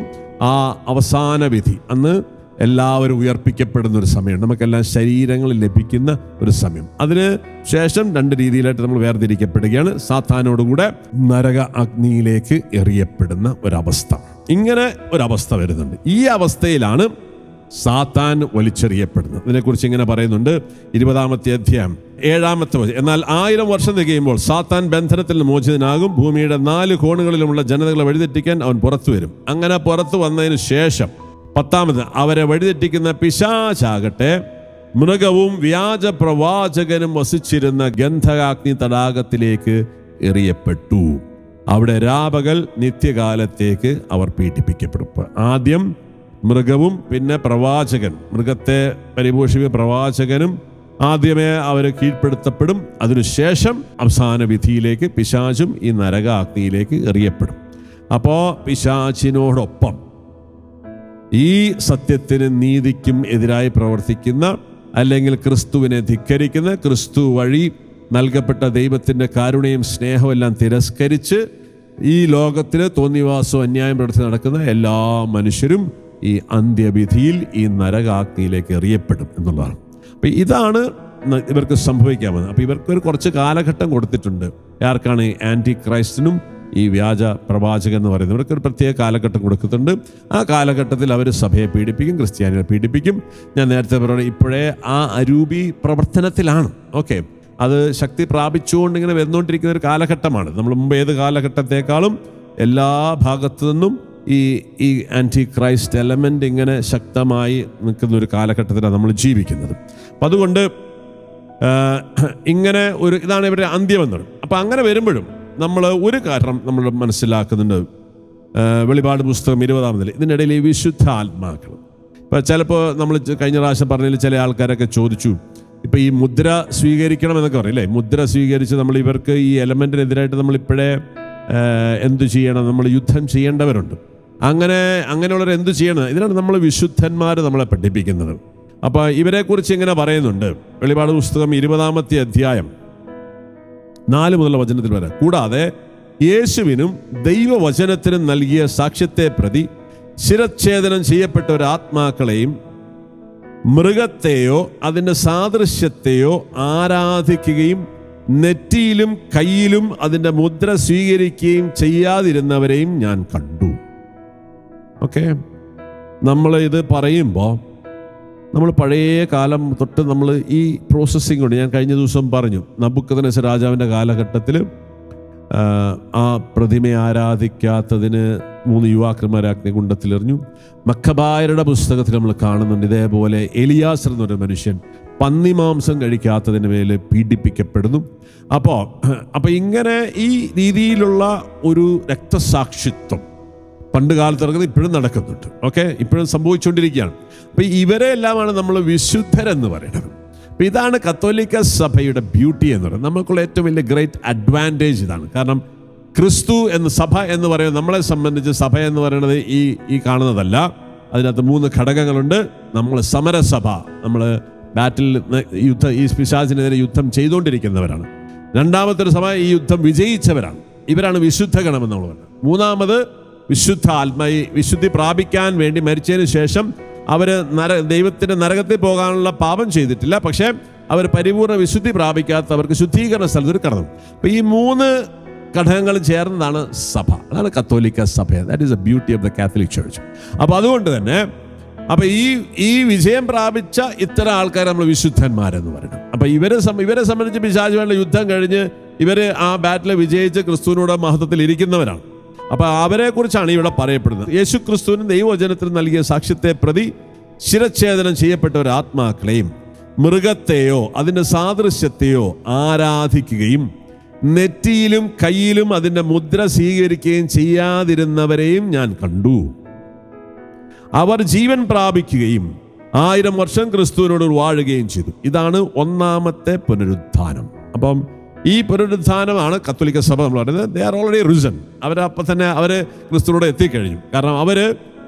ആ അവസാന വിധി, അന്ന് എല്ലാവരും ഉയർപ്പിക്കപ്പെടുന്ന ഒരു സമയമാണ്. നമുക്കെല്ലാം ശരീരങ്ങൾ ലഭിക്കുന്ന ഒരു സമയം. അതിന് ശേഷം 2 രീതിയിലായിട്ട് നമ്മൾ വേർതിരിക്കപ്പെടുകയാണ്. സാത്താനോടുകൂടെ നരക അഗ്നിയിലേക്ക് എറിയപ്പെടുന്ന ഒരവസ്ഥ. ഇങ്ങനെ ഒരവസ്ഥ വരുന്നുണ്ട്. ഈ അവസ്ഥയിലാണ് സാത്താൻ വലിച്ചെറിയപ്പെടുന്നത്. ഇതിനെക്കുറിച്ച് ഇങ്ങനെ പറയുന്നുണ്ട് 20-ാമത്തെ അധ്യായം 7-ാമത്തെ വചനം. എന്നാൽ 1000 വർഷം തികയുമ്പോൾ സാത്താൻ ബന്ധനത്തിൽ നിന്ന് മോചിതനാകും. ഭൂമിയുടെ 4 കോണുകളിലുമുള്ള ജനതകളെ വഴിതെറ്റിക്കാൻ അവൻ പുറത്തു വരും. അങ്ങനെ പുറത്തു വന്നതിന് ശേഷം 10-ാമത് അവരെ വഴിതെറ്റിക്കുന്ന പിശാചാകട്ടെ മൃഗവും വ്യാജ പ്രവാചകനും വസിച്ചിരുന്ന ഗന്ധകാഗ്നി തടാകത്തിലേക്ക് എറിയപ്പെട്ടു. അവിടെ രാപകൽ നിത്യകാലത്തേക്ക് അവർ പീഡിപ്പിക്കപ്പെടും. ആദ്യം മൃഗവും പിന്നെ പ്രവാചകൻ, മൃഗത്തെ പരിപോഷിപ്പിക്കുന്ന പ്രവാചകനും ആദ്യമേ അവർ കീഴ്പ്പെടുത്തപ്പെടും. അതിനുശേഷം അവസാന വിധിയിലേക്ക് പിശാചും ഈ നരകാഗ്നിയിലേക്ക് എറിയപ്പെടും. അപ്പോൾ പിശാചിനോടൊപ്പം ഈ സത്യത്തിനും നീതിക്കും എതിരായി പ്രവർത്തിക്കുന്ന, അല്ലെങ്കിൽ ക്രിസ്തുവിനെ ധിക്കരിക്കുന്ന, ക്രിസ്തു വഴി നൽകപ്പെട്ട ദൈവത്തിൻ്റെ കാരുണ്യവും സ്നേഹവും എല്ലാം തിരസ്കരിച്ച് ഈ ലോകത്തിൽ തോന്നിവാസവും അന്യായം പ്രവർത്തി നടക്കുന്ന എല്ലാ മനുഷ്യരും ഈ അന്ത്യവിധിയിൽ ഈ നരകാഗ്നിയിലേക്ക് എറിയപ്പെടും എന്നുള്ളതാണ്. അപ്പം ഇതാണ് ഇവർക്ക് സംഭവിക്കാമെന്ന്. അപ്പോൾ ഇവർക്ക് കുറച്ച് കാലഘട്ടം കൊടുത്തിട്ടുണ്ട്. ആർക്കാണ്? ആൻറ്റി ക്രൈസ്റ്റിനും ഈ വ്യാജ പ്രവാചകൻ എന്ന് പറയുന്നത്. ഇവർക്ക് ഒരു പ്രത്യേക കാലഘട്ടം കൊടുക്കുന്നുണ്ട്. ആ കാലഘട്ടത്തിൽ അവർ സഭയെ പീഡിപ്പിക്കും, ക്രിസ്ത്യാനികളെ പീഡിപ്പിക്കും. ഞാൻ നേരത്തെ പറഞ്ഞ ഇപ്പോഴേ ആ അരൂപി പ്രവർത്തനത്തിലാണ്. ഓക്കെ, അത് ശക്തി പ്രാപിച്ചുകൊണ്ട് ഇങ്ങനെ വന്നുകൊണ്ടിരിക്കുന്ന ഒരു കാലഘട്ടമാണ്. നമ്മൾ മുമ്പ് ഏത് കാലഘട്ടത്തെക്കാളും എല്ലാ ഭാഗത്തു നിന്നും ഈ ആൻറ്റി ക്രൈസ്റ്റ് എലമെൻ്റ് ഇങ്ങനെ ശക്തമായി നിൽക്കുന്ന ഒരു കാലഘട്ടത്തിലാണ് നമ്മൾ ജീവിക്കുന്നത്. അപ്പം അതുകൊണ്ട് ഇങ്ങനെ ഇതാണ് ഇവരുടെ അന്ത്യമെന്നത്. അപ്പം അങ്ങനെ വരുമ്പോഴും നമ്മൾ ഒരു കാരണം നമ്മൾ മനസ്സിലാക്കുന്നുണ്ട്. വെളിപാട് പുസ്തകം 20-ാമതിൽ ഇതിനിടയിൽ ഈ വിശുദ്ധാത്മാക്കൾ. ഇപ്പം ചിലപ്പോൾ നമ്മൾ കഴിഞ്ഞ പ്രാവശ്യം പറഞ്ഞതിൽ ചില ആൾക്കാരൊക്കെ ചോദിച്ചു, ഇപ്പം ഈ മുദ്ര സ്വീകരിക്കണം എന്നൊക്കെ പറയില്ലേ, മുദ്ര സ്വീകരിച്ച് നമ്മൾ ഇവർക്ക് ഈ എലമെൻറ്റിനെതിരായിട്ട് നമ്മളിപ്പോഴേ എന്തു ചെയ്യണം, നമ്മൾ യുദ്ധം ചെയ്യേണ്ടവരുണ്ട്. അങ്ങനെയുള്ളവർ എന്തു ചെയ്യണം, ഇതിനാണ് നമ്മൾ വിശുദ്ധന്മാർ നമ്മളെ പഠിപ്പിക്കുന്നത്. അപ്പോൾ ഇവരെക്കുറിച്ച് ഇങ്ങനെ പറയുന്നുണ്ട്. വെളിപാട് പുസ്തകം 20-ാമത്തെ അധ്യായം 4 മുതലുള്ള വചനത്തിൽ വരെ. കൂടാതെ യേശുവിനും ദൈവവചനത്തിനും നൽകിയ സാക്ഷ്യത്തെ പ്രതി ശിരച്ഛേദനം ചെയ്യപ്പെട്ട ഒരു ആത്മാക്കളെയും മൃഗത്തെയോ അതിൻ്റെ സാദൃശ്യത്തെയോ ആരാധിക്കുകയും നെറ്റിയിലും കയ്യിലും അതിൻ്റെ മുദ്ര സ്വീകരിക്കുകയും ചെയ്യാതിരുന്നവരെയും ഞാൻ കണ്ടു. ഓക്കെ, നമ്മൾ ഇത് പറയുമ്പോൾ നമ്മൾ പഴയ കാലം തൊട്ട് നമ്മൾ ഈ പ്രോസസ്സിംഗ് കൊണ്ട്, ഞാൻ കഴിഞ്ഞ ദിവസം പറഞ്ഞു, നബൂഖദ്നേസർ രാജാവിൻ്റെ കാലഘട്ടത്തിൽ ആ പ്രതിമയെ ആരാധിക്കാത്തതിന് 3 യുവാക്കന്മാരെ അഗ്നികുണ്ഡത്തിലെറിഞ്ഞു. മക്കബായരുടെ പുസ്തകത്തിൽ നമ്മൾ കാണുന്നുണ്ട് ഇതേപോലെ എലിയാസർ എന്നൊരു മനുഷ്യൻ പന്നിമാംസം കഴിക്കാത്തതിന് മേൽ പീഡിപ്പിക്കപ്പെടുന്നു. അപ്പോൾ ഇങ്ങനെ ഈ രീതിയിലുള്ള ഒരു രക്തസാക്ഷിത്വം പണ്ട് കാലത്ത് നടക്കുന്നത് ഇപ്പോഴും നടക്കുന്നുണ്ട്. ഓക്കെ, ഇപ്പോഴും സംഭവിച്ചുകൊണ്ടിരിക്കുകയാണ്. അപ്പം ഇവരെ എല്ലാമാണ് നമ്മൾ വിശുദ്ധരെന്ന് പറയുന്നത്. അപ്പം ഇതാണ് കത്തോലിക്ക സഭയുടെ ബ്യൂട്ടി എന്ന് പറയുന്നത്. നമുക്കുള്ള ഏറ്റവും വലിയ ഗ്രേറ്റ് അഡ്വാൻറ്റേജ് ഇതാണ്. കാരണം ക്രിസ്തു എന്ന സഭ എന്ന് പറയുന്നത്, നമ്മളെ സംബന്ധിച്ച് സഭ എന്ന് പറയുന്നത് ഈ കാണുന്നതല്ല. അതിനകത്ത് 3 ഘടകങ്ങളുണ്ട്. നമ്മൾ സമരസഭ, നമ്മൾ ബാറ്റിൽ ഈ പിശാചിനെതിരെ യുദ്ധം ചെയ്തുകൊണ്ടിരിക്കുന്നവരാണ്. രണ്ടാമത്തെ ഒരു സഭ ഈ യുദ്ധം വിജയിച്ചവരാണ്. ഇവരാണ് വിശുദ്ധ ഗണം എന്ന് പറയുന്നത്. മൂന്നാമത് വിശുദ്ധ വിശുദ്ധി പ്രാപിക്കാൻ വേണ്ടി മരിച്ചതിന് ശേഷം അവർ ദൈവത്തിൻ്റെ നരകത്തിൽ പോകാനുള്ള പാപം ചെയ്തിട്ടില്ല, പക്ഷേ അവർ പരിപൂർണ്ണ വിശുദ്ധി പ്രാപിക്കാത്തവർക്ക് ശുദ്ധീകരണ സ്ഥലത്ത് കടന്നു. അപ്പോൾ ഈ 3 ഘടകങ്ങൾ ചേർന്നതാണ് സഭ. അതാണ് കത്തോലിക്ക സഭ. That is A beauty of the Catholic church. അപ്പോൾ അതുകൊണ്ട് തന്നെ ഈ വിജയം പ്രാപിച്ച ഇത്തരം ആൾക്കാർ നമ്മൾ വിശുദ്ധന്മാരെന്ന് പറയണം. അപ്പോൾ ഇവരെ സംബന്ധിച്ച് പിശാചുമായുള്ള യുദ്ധം കഴിഞ്ഞ് ഇവർ ആ ബാറ്റിൽ വിജയിച്ച് ക്രിസ്തുവിനോട് മഹത്വത്തിൽ ഇരിക്കുന്നവരാണ്. അപ്പോൾ അവരെ കുറിച്ചാണ് ഇവിടെ പറയപ്പെടുന്നത്. യേശു ക്രിസ്തുവിനും ദൈവവചനത്തിന് നൽകിയ സാക്ഷ്യത്തെ പ്രതി ശിരച്ഛേദനം ചെയ്യപ്പെട്ട ഒരു ആത്മാക്കളെയും മൃഗത്തെയോ അതിൻ്റെ സാദൃശ്യത്തെയോ ആരാധിക്കുകയും നെറ്റിയിലും കയ്യിലും അതിൻ്റെ മുദ്ര സ്വീകരിക്കുകയും ചെയ്യാതിരുന്നവരെയും ഞാൻ കണ്ടു. അവർ ജീവൻ പ്രാപിക്കുകയും 1000 വർഷം ക്രിസ്തുവിനോട് വാഴുകയും ചെയ്തു. ഇതാണ് ഒന്നാമത്തെ പുനരുത്ഥാനം. അപ്പം ഈ പുനരുത്ഥാനമാണ് കത്തോലിക്ക സഭ നമ്മൾ പറയുന്നത്. They are already risen. അവരപ്പം തന്നെ അവർ ക്രിസ്തുവിനോട് എത്തിക്കഴിഞ്ഞു. കാരണം അവർ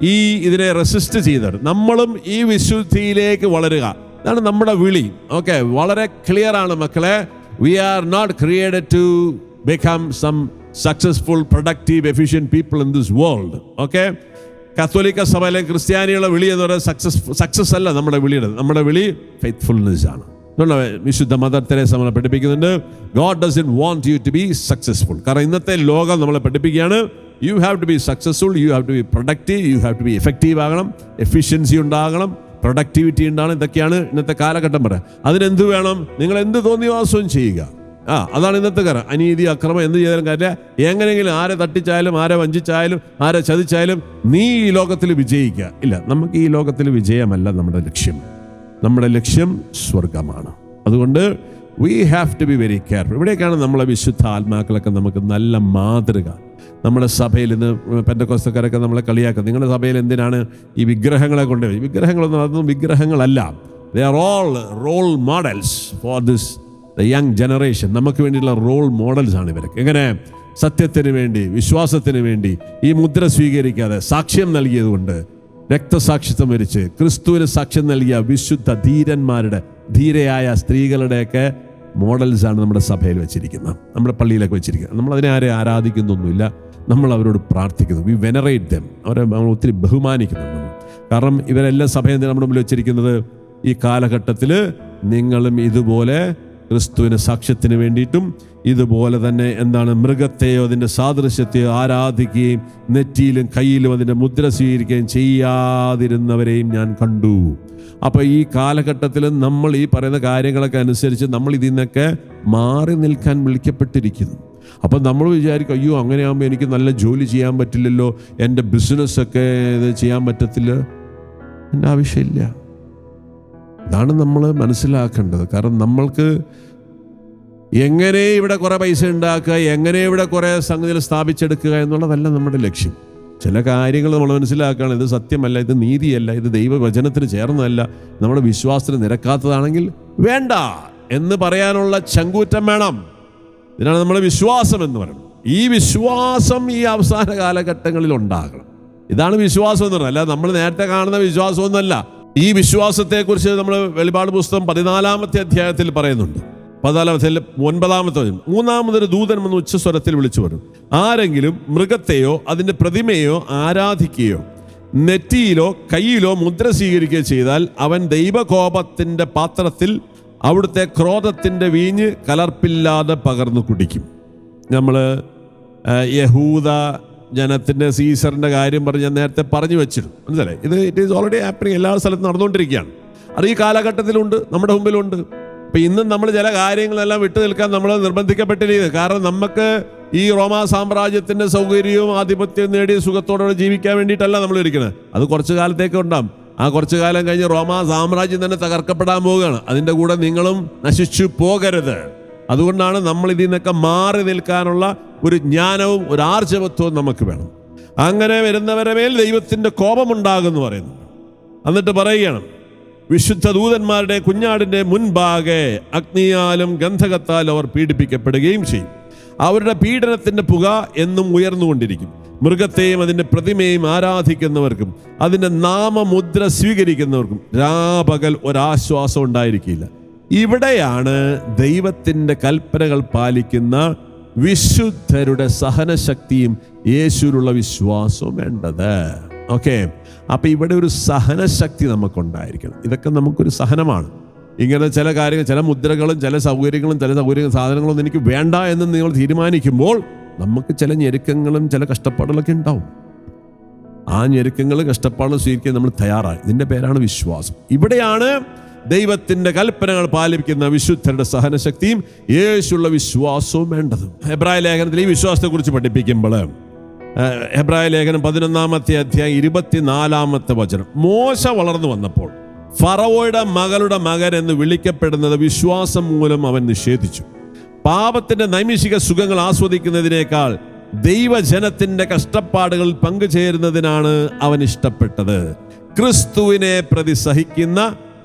ഇതിനെ റെസിസ്റ്റ് ചെയ്തവർ. നമ്മളും ഈ വിശുദ്ധിയിലേക്ക് വളരുക, ഇതാണ് നമ്മുടെ വിളി. ഓക്കെ, വളരെ ക്ലിയർ ആണ് മക്കളെ. We are not created to become some successful, productive, efficient people in this world. Okay? കത്തോലിക്ക സഭയിലെ ക്രിസ്ത്യാനികളുടെ വിളി എന്ന് പറയുന്നത് സക്സസ് അല്ല. നമ്മുടെ വിളി ഫെയ്ത്ത്ഫുൾനെസ് ആണ്. വിശുദ്ധ മദർ തെരേസ നമ്മളെ പഠിപ്പിക്കുന്നുണ്ട്, God doesn't want you to be successful. കാരണം ഇന്നത്തെ ലോകം നമ്മളെ പഠിപ്പിക്കുകയാണ്, you have to be successful, you have to be productive, you have to be effective ആകണം, എഫിഷ്യൻസി ഉണ്ടാകണം, പ്രൊഡക്ടിവിറ്റി ഉണ്ടാകണം. ഇതൊക്കെയാണ് ഇന്നത്തെ കാലഘട്ടം പറയാം. അതിനെന്ത് വേണം? നിങ്ങൾ എന്ത് തോന്നിവാസവും ചെയ്യുക. അതാണ് ഇന്നത്തെ കാര്യം. അനീതി, അക്രമം എന്ത് ചെയ്താലും കാര്യമില്ല. എങ്ങനെയെങ്കിലും ആരെ തട്ടിച്ചായാലും ആരെ വഞ്ചിച്ചായാലും ആരെ ചതിച്ചായാലും നീ ഈ ലോകത്തിൽ വിജയിക്കുക. ഇല്ല, നമുക്ക് ഈ ലോകത്തിൽ വിജയമല്ല നമ്മുടെ ലക്ഷ്യം. നമ്മുടെ ലക്ഷ്യം സ്വർഗമാണ്. അതുകൊണ്ട് we have to be very careful. ഇവിടേക്കാണ് നമ്മളെ വിശുദ്ധ ആത്മാക്കളൊക്കെ നമുക്ക് നല്ല മാതൃക. നമ്മുടെ സഭയിൽ ഇന്ന് പെന്തക്കോസ്തക്കാരൊക്കെ നമ്മളെ കളിയാക്കുക, നിങ്ങളുടെ സഭയിൽ എന്തിനാണ് ഈ വിഗ്രഹങ്ങളെ കൊണ്ടുപോയി? വിഗ്രഹങ്ങളൊന്നും അതൊന്നും വിഗ്രഹങ്ങളല്ല. They are all role models for this the young generation. നമുക്ക് വേണ്ടിയുള്ള റോൾ മോഡൽസ് ആണ് ഇവരൊക്കെ. എങ്ങനെ സത്യത്തിന് വേണ്ടി, വിശ്വാസത്തിന് വേണ്ടി ഈ മുദ്ര സ്വീകരിക്കാതെ സാക്ഷ്യം നൽകിയതുകൊണ്ട്, രക്തസാക്ഷിത്വം വരിച്ച് ക്രിസ്തുവിന് സാക്ഷ്യം നൽകിയ വിശുദ്ധ ധീരയായ സ്ത്രീകളുടെയൊക്കെ മോഡൽസാണ് നമ്മുടെ സഭയിൽ വെച്ചിരിക്കുന്നത്, നമ്മുടെ പള്ളിയിലൊക്കെ വെച്ചിരിക്കുന്നത്. നമ്മളതിനെ ആരാധിക്കുന്നൊന്നുമില്ല, നമ്മൾ അവരോട് പ്രാർത്ഥിക്കുന്നു. We venerate them. അവരെ നമ്മൾ ഒത്തിരി ബഹുമാനിക്കുന്നു. കാരണം ഇവരെല്ലാം സഭയിൽ നമ്മുടെ മുമ്പിൽ വെച്ചിരിക്കുന്നത്, ഈ കാലഘട്ടത്തിൽ നിങ്ങളും ഇതുപോലെ ക്രിസ്തുവിന് സാക്ഷ്യത്തിന് വേണ്ടിയിട്ടും ഇതുപോലെ തന്നെ മൃഗത്തെയോ അതിൻ്റെ സാദൃശ്യത്തെയോ ആരാധിക്കുകയും നെറ്റിയിലും കയ്യിലും അതിൻ്റെ മുദ്ര സ്വീകരിക്കുകയും ചെയ്യാതിരുന്നവരെയും ഞാൻ കണ്ടു. അപ്പോൾ ഈ കാലഘട്ടത്തിൽ നമ്മൾ ഈ പറയുന്ന കാര്യങ്ങളൊക്കെ അനുസരിച്ച് നമ്മൾ ഇതിൽ നിന്നൊക്കെ മാറി നിൽക്കാൻ വിളിക്കപ്പെട്ടിരിക്കുന്നു. അപ്പം നമ്മൾ വിചാരിക്കും, അയ്യോ അങ്ങനെയാകുമ്പോൾ എനിക്ക് നല്ല ജോലി ചെയ്യാൻ പറ്റില്ലല്ലോ, എൻ്റെ ബിസിനസ്സൊക്കെ ഇത് ചെയ്യാൻ പറ്റത്തില്ല. എൻ്റെ ആവശ്യമില്ല. ഇതാണ് നമ്മൾ മനസ്സിലാക്കേണ്ടത്. കാരണം നമ്മൾക്ക് എങ്ങനെ ഇവിടെ കുറേ പൈസ ഉണ്ടാക്കുക, എങ്ങനെ ഇവിടെ കുറേ സംഗതികൾ സ്ഥാപിച്ചെടുക്കുക എന്നുള്ളതല്ല നമ്മുടെ ലക്ഷ്യം. ചില കാര്യങ്ങൾ നമ്മൾ മനസ്സിലാക്കുകയാണ്, ഇത് സത്യമല്ല, ഇത് നീതിയല്ല, ഇത് ദൈവവചനത്തിന് ചേർന്നതല്ല, നമ്മുടെ വിശ്വാസത്തിന് നിരക്കാത്തതാണെങ്കിൽ വേണ്ട എന്ന് പറയാനുള്ള ചങ്കൂറ്റം വേണം. ഇതിനാണ് നമ്മുടെ വിശ്വാസം എന്ന് പറയുന്നത്. ഈ വിശ്വാസം ഈ അവസാന കാലഘട്ടങ്ങളിൽ ഉണ്ടാകണം. ഇതാണ് വിശ്വാസം എന്ന് പറയുന്നത്. അല്ല നമ്മൾ നേരത്തെ കാണുന്ന വിശ്വാസമൊന്നുമല്ല. ഈ വിശ്വാസത്തെക്കുറിച്ച് നമ്മൾ വെളിപാട് പുസ്തകം 14-ാമത്തെ അധ്യായത്തിൽ പറയുന്നുണ്ട്. 9-ാമത്തെ മൂന്നാമതൊരു ദൂതൻ വന്ന് ഉച്ചസ്വരത്തിൽ വിളിച്ചു പറഞ്ഞു, ആരെങ്കിലും മൃഗത്തെയോ അതിൻ്റെ പ്രതിമയോ ആരാധിക്കുകയോ നെറ്റിയിലോ കയ്യിലോ മുദ്ര സ്വീകരിക്കുകയോ ചെയ്താൽ അവൻ ദൈവകോപത്തിൻ്റെ പാത്രത്തിൽ അവിടുത്തെ ക്രോധത്തിൻ്റെ വീഞ്ഞ് കലർപ്പില്ലാതെ പകർന്നു കുടിക്കും. നമ്മൾ യഹൂദ ജനത്തിൻ്റെ സീസറിൻ്റെ കാര്യം പറഞ്ഞ് ഞാൻ നേരത്തെ പറഞ്ഞു വെച്ചിരുന്നു. മനസ്സിലായി? It is already happening. എല്ലാ സ്ഥലത്തും നടന്നുകൊണ്ടിരിക്കുകയാണ്. അത് ഈ കാലഘട്ടത്തിലുണ്ട്, നമ്മുടെ മുമ്പിലുണ്ട്. അപ്പം ഇന്നും നമ്മൾ ചില കാര്യങ്ങളെല്ലാം വിട്ടു നിൽക്കാൻ നമ്മൾ നിർബന്ധിക്കപ്പെട്ടിരിക്കുന്നത്. കാരണം നമുക്ക് ഈ റോമാ സാമ്രാജ്യത്തിൻ്റെ സൗകര്യവും ആധിപത്യവും നേടി സുഖത്തോടെ ജീവിക്കാൻ വേണ്ടിയിട്ടല്ല നമ്മൾ ഇരിക്കുന്നത്. അത് കുറച്ചു കാലത്തേക്ക് ഉണ്ടാകും. ആ കുറച്ചു കാലം കഴിഞ്ഞ് റോമാ സാമ്രാജ്യം തന്നെ തകർക്കപ്പെടാൻ പോവുകയാണ്. അതിൻ്റെ കൂടെ നിങ്ങളും നശിച്ചു പോകരുത്. അതുകൊണ്ടാണ് നമ്മൾ ഇതിൽ നിന്നൊക്കെ മാറി നിൽക്കാനുള്ള ഒരു ജ്ഞാനവും ഒരു ആർജവത്വവും നമുക്ക് വേണം. അങ്ങനെ വരുന്നവരെ മേൽ ദൈവത്തിൻ്റെ കോപമുണ്ടാകുമെന്ന് പറയുന്നു. എന്നിട്ട് പറയുകയാണ്, വിശുദ്ധ ദൂതന്മാരുടെ കുഞ്ഞാടിൻ്റെ മുൻപാകെ അഗ്നിയാലും ഗന്ധകത്താലും അവർ പീഡിപ്പിക്കപ്പെടുകയും ചെയ്യും. അവരുടെ പീഡനത്തിൻ്റെ പുക എന്നും ഉയർന്നുകൊണ്ടിരിക്കും. മൃഗത്തെയും അതിൻ്റെ പ്രതിമയും ആരാധിക്കുന്നവർക്കും അതിൻ്റെ നാമമുദ്ര സ്വീകരിക്കുന്നവർക്കും രാപകൽ ഒരാശ്വാസം ഉണ്ടായിരിക്കില്ല. ഇവിടെയാണ് ദൈവത്തിൻ്റെ കൽപ്പനകൾ പാലിക്കുന്ന വിശുദ്ധരുടെ സഹനശക്തിയും യേശുവിലുള്ള വിശ്വാസവും വേണ്ടത്. ഓക്കെ, അപ്പം ഇവിടെ ഒരു സഹനശക്തി നമുക്കുണ്ടായിരിക്കണം. ഇതൊക്കെ നമുക്കൊരു സഹനമാണ്. ഇങ്ങനെ ചില കാര്യങ്ങൾ, ചില മുദ്രകളും ചില സൗകര്യങ്ങളും സാധനങ്ങളൊന്നും എനിക്ക് വേണ്ട എന്ന് നിങ്ങൾ തീരുമാനിക്കുമ്പോൾ നമുക്ക് ചില ഞെരുക്കങ്ങളും ചില കഷ്ടപ്പാടുകളൊക്കെ ഉണ്ടാവും. ആ ഞെരുക്കങ്ങളും കഷ്ടപ്പാടും സ്വീകരിക്കാൻ നമ്മൾ തയ്യാറായി. ഇതിൻ്റെ പേരാണ് വിശ്വാസം. ഇവിടെയാണ് ദൈവത്തിൻ്റെ കൽപ്പനകൾ പാലിക്കുന്ന വിശുദ്ധരുടെ സഹനശക്തിയും യേശുള്ള വിശ്വാസവും വേണ്ടത്. ഹെബ്രായ ലേഖനത്തിൽ ഈ വിശ്വാസത്തെക്കുറിച്ച് പഠിപ്പിക്കുമ്പോൾ ഹെബ്രായ ലേഖനം 11-ാമത്തെ അധ്യായം 24-ാമത്തെ വചനം, മോശ വളർന്നു വന്നപ്പോൾ ഫറവോയുടെ മകളുടെ മകൻ എന്ന് വിളിക്കപ്പെടുന്നത് വിശ്വാസം മൂലം അവൻ നിഷേധിച്ചു. പാപത്തിന്റെ നൈമിഷിക സുഖങ്ങൾ ആസ്വദിക്കുന്നതിനേക്കാൾ ദൈവജനത്തിന്റെ കഷ്ടപ്പാടുകൾ പങ്കുചേരുന്നതിനാണ് അവൻ ഇഷ്ടപ്പെട്ടത്. ക്രിസ്തുവിനെ പ്രതി സഹിക്കുന്ന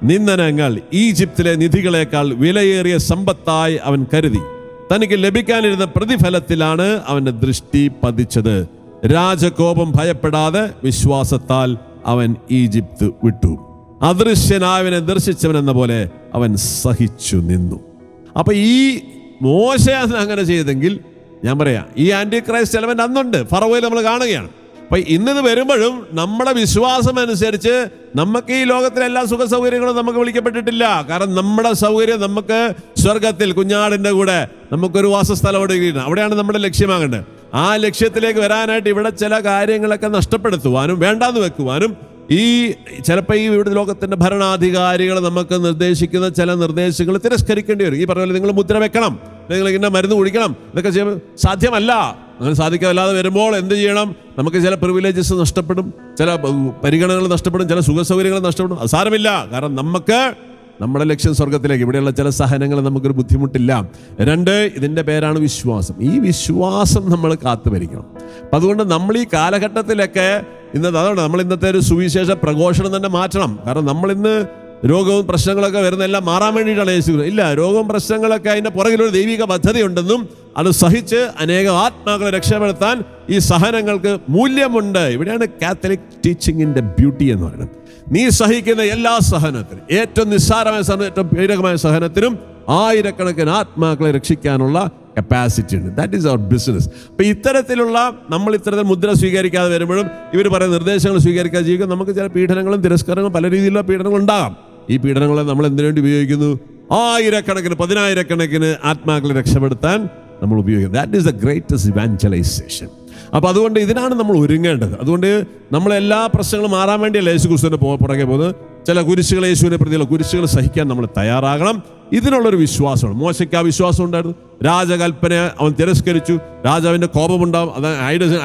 നിന്ദനങ്ങൾ ഈജിപ്തിലെ നിധികളെക്കാൾ വിലയേറിയ സമ്പത്തായി അവൻ കരുതി. തനിക്ക് ലഭിക്കാനിരുന്ന പ്രതിഫലത്തിലാണ് അവന്റെ ദൃഷ്ടി പതിച്ചത്. രാജകോപം ഭയപ്പെടാതെ വിശ്വാസത്താൽ അവൻ ഈജിപ്ത് വിട്ടു. അദൃശ്യനായവനെ ദർശിച്ചവൻ എന്ന പോലെ അവൻ സഹിച്ചു നിന്നു. അപ്പൊ ഈ മോശ അങ്ങനെ ചെയ്തെങ്കിൽ ഞാൻ പറയാം, ഈ ആന്റി ക്രൈസ്റ്റ് എലമെന്റ് അന്നുണ്ട്, ഫറവോയിൽ നമ്മൾ കാണുകയാണ്. അപ്പൊ ഇന്നത് വരുമ്പോഴും നമ്മുടെ വിശ്വാസം അനുസരിച്ച് നമുക്ക് ഈ ലോകത്തിലെ എല്ലാ സുഖ സൗകര്യങ്ങളും നമുക്ക് വിളിക്കപ്പെട്ടിട്ടില്ല. കാരണം നമ്മുടെ സൗകര്യം നമുക്ക് സ്വർഗത്തിൽ കുഞ്ഞാടിന്റെ കൂടെ നമുക്കൊരു വാസസ്ഥലം ഒടുക്കുകയാണ്. അവിടെയാണ് നമ്മുടെ ലക്ഷ്യമാകേണ്ടത്. ആ ലക്ഷ്യത്തിലേക്ക് വരാനായിട്ട് ഇവിടെ ചില കാര്യങ്ങളൊക്കെ നഷ്ടപ്പെടുത്തുവാനും വേണ്ടാന്ന് വെക്കുവാനും ഈ ചിലപ്പോൾ ഈ ഇവിടെ ലോകത്തിന്റെ ഭരണാധികാരികൾ നമുക്ക് നിർദ്ദേശിക്കുന്ന ചില നിർദ്ദേശങ്ങൾ തിരസ്കരിക്കേണ്ടി വരും. ഈ പറഞ്ഞ നിങ്ങൾ മുദ്ര വെക്കണം, നിങ്ങൾ ഇങ്ങനെ മരുന്ന് കുടിക്കണം, ഇതൊക്കെ ചെയ്യുമ്പോൾ സാധ്യമല്ല. അങ്ങനെ സാധിക്കാതെ വരുമ്പോൾ എന്ത് ചെയ്യണം? നമുക്ക് ചില പ്രിവിലേജസ് നഷ്ടപ്പെടും, ചില പരിഗണനകൾ നഷ്ടപ്പെടും, ചില സുഖ സൗകര്യങ്ങൾ നഷ്ടപ്പെടും. അത് സാരമില്ല, കാരണം നമുക്ക് നമ്മുടെ ലക്ഷ്യം സ്വർഗത്തിലേക്ക്. ഇവിടെയുള്ള ചില സഹനങ്ങൾ നമുക്കൊരു ബുദ്ധിമുട്ടില്ല. 2, ഇതിൻ്റെ പേരാണ് വിശ്വാസം. ഈ വിശ്വാസം നമ്മൾ കാത്തുവരിക്കണം. അപ്പം അതുകൊണ്ട് നമ്മൾ ഈ കാലഘട്ടത്തിലൊക്കെ അതുകൊണ്ട് നമ്മൾ ഇന്നത്തെ ഒരു സുവിശേഷ പ്രഘോഷണം തന്നെ മാറ്റണം. കാരണം നമ്മളിന്ന് രോഗവും പ്രശ്നങ്ങളൊക്കെ വരുന്നതെല്ലാം മാറാൻ വേണ്ടിയിട്ടാണ് യേശു. ഇല്ല, രോഗവും പ്രശ്നങ്ങളൊക്കെ അതിൻ്റെ പുറകിലൊരു ദൈവിക പദ്ധതിയുണ്ടെന്നും അത് സഹിച്ച് അനേകം ആത്മാക്കളെ രക്ഷപ്പെടുത്താൻ ഈ സഹനങ്ങൾക്ക് മൂല്യമുണ്ട്. ഇവിടെയാണ് കാത്തലിക് ടീച്ചിങ്ങിൻ്റെ ബ്യൂട്ടി എന്ന് പറയുന്നത്. നീ സഹിക്കുന്ന എല്ലാ സഹനത്തിനും, ഏറ്റവും നിസ്സാരമായ സഹനം, ഏറ്റവും ഭീകരമായ സഹനത്തിനും ആയിരക്കണക്കിന് ആത്മാക്കളെ രക്ഷിക്കാനുള്ള കപ്പാസിറ്റി ഉണ്ട്. That is our business. അപ്പം ഇത്തരത്തിലുള്ള നമ്മൾ ഇത്തരത്തിൽ മുദ്ര സ്വീകരിക്കാതെ വരുമ്പോഴും ഇവർ പറയുന്ന നിർദ്ദേശങ്ങൾ സ്വീകരിക്കാതെ ജീവിക്കും. നമുക്ക് ചില പീഡനങ്ങളും തിരസ്കാരങ്ങളും പല രീതിയിലുള്ള പീഡനങ്ങൾ ഉണ്ടാകാം. ഈ പീഡനങ്ങളെ നമ്മൾ എന്തിനു വേണ്ടി ഉപയോഗിക്കുന്നു? ആയിരക്കണക്കിന് 10,000-കണക്കിന് ആത്മാക്കളെ രക്ഷപ്പെടുത്താൻ നമ്മൾ ഉപയോഗിക്കുന്നത്. That is the greatest evangelisation. അപ്പോൾ അതുകൊണ്ട് ഇതിനാണ് നമ്മൾ ഒരുങ്ങേണ്ടത്. അതുകൊണ്ട് നമ്മളെല്ലാ പ്രശ്നങ്ങളും മാറാൻ വേണ്ടിയല്ല യേശു ക്രിസ്തുവിൻ്റെ പുറകെ പോകുന്നത്. ചില കുരിശുകൾ, യേശുവിനെ പ്രതിയുള്ള കുരിശുകൾ സഹിക്കാൻ നമ്മൾ തയ്യാറാകണം. ഇതിനുള്ളൊരു വിശ്വാസമാണ്. മോശയ്ക്ക് ആ വിശ്വാസം ഉണ്ടായിരുന്നു. രാജകൽപ്പന അവൻ തിരസ്കരിച്ചു, രാജാവിൻ്റെ കോപമുണ്ടാവും. അത്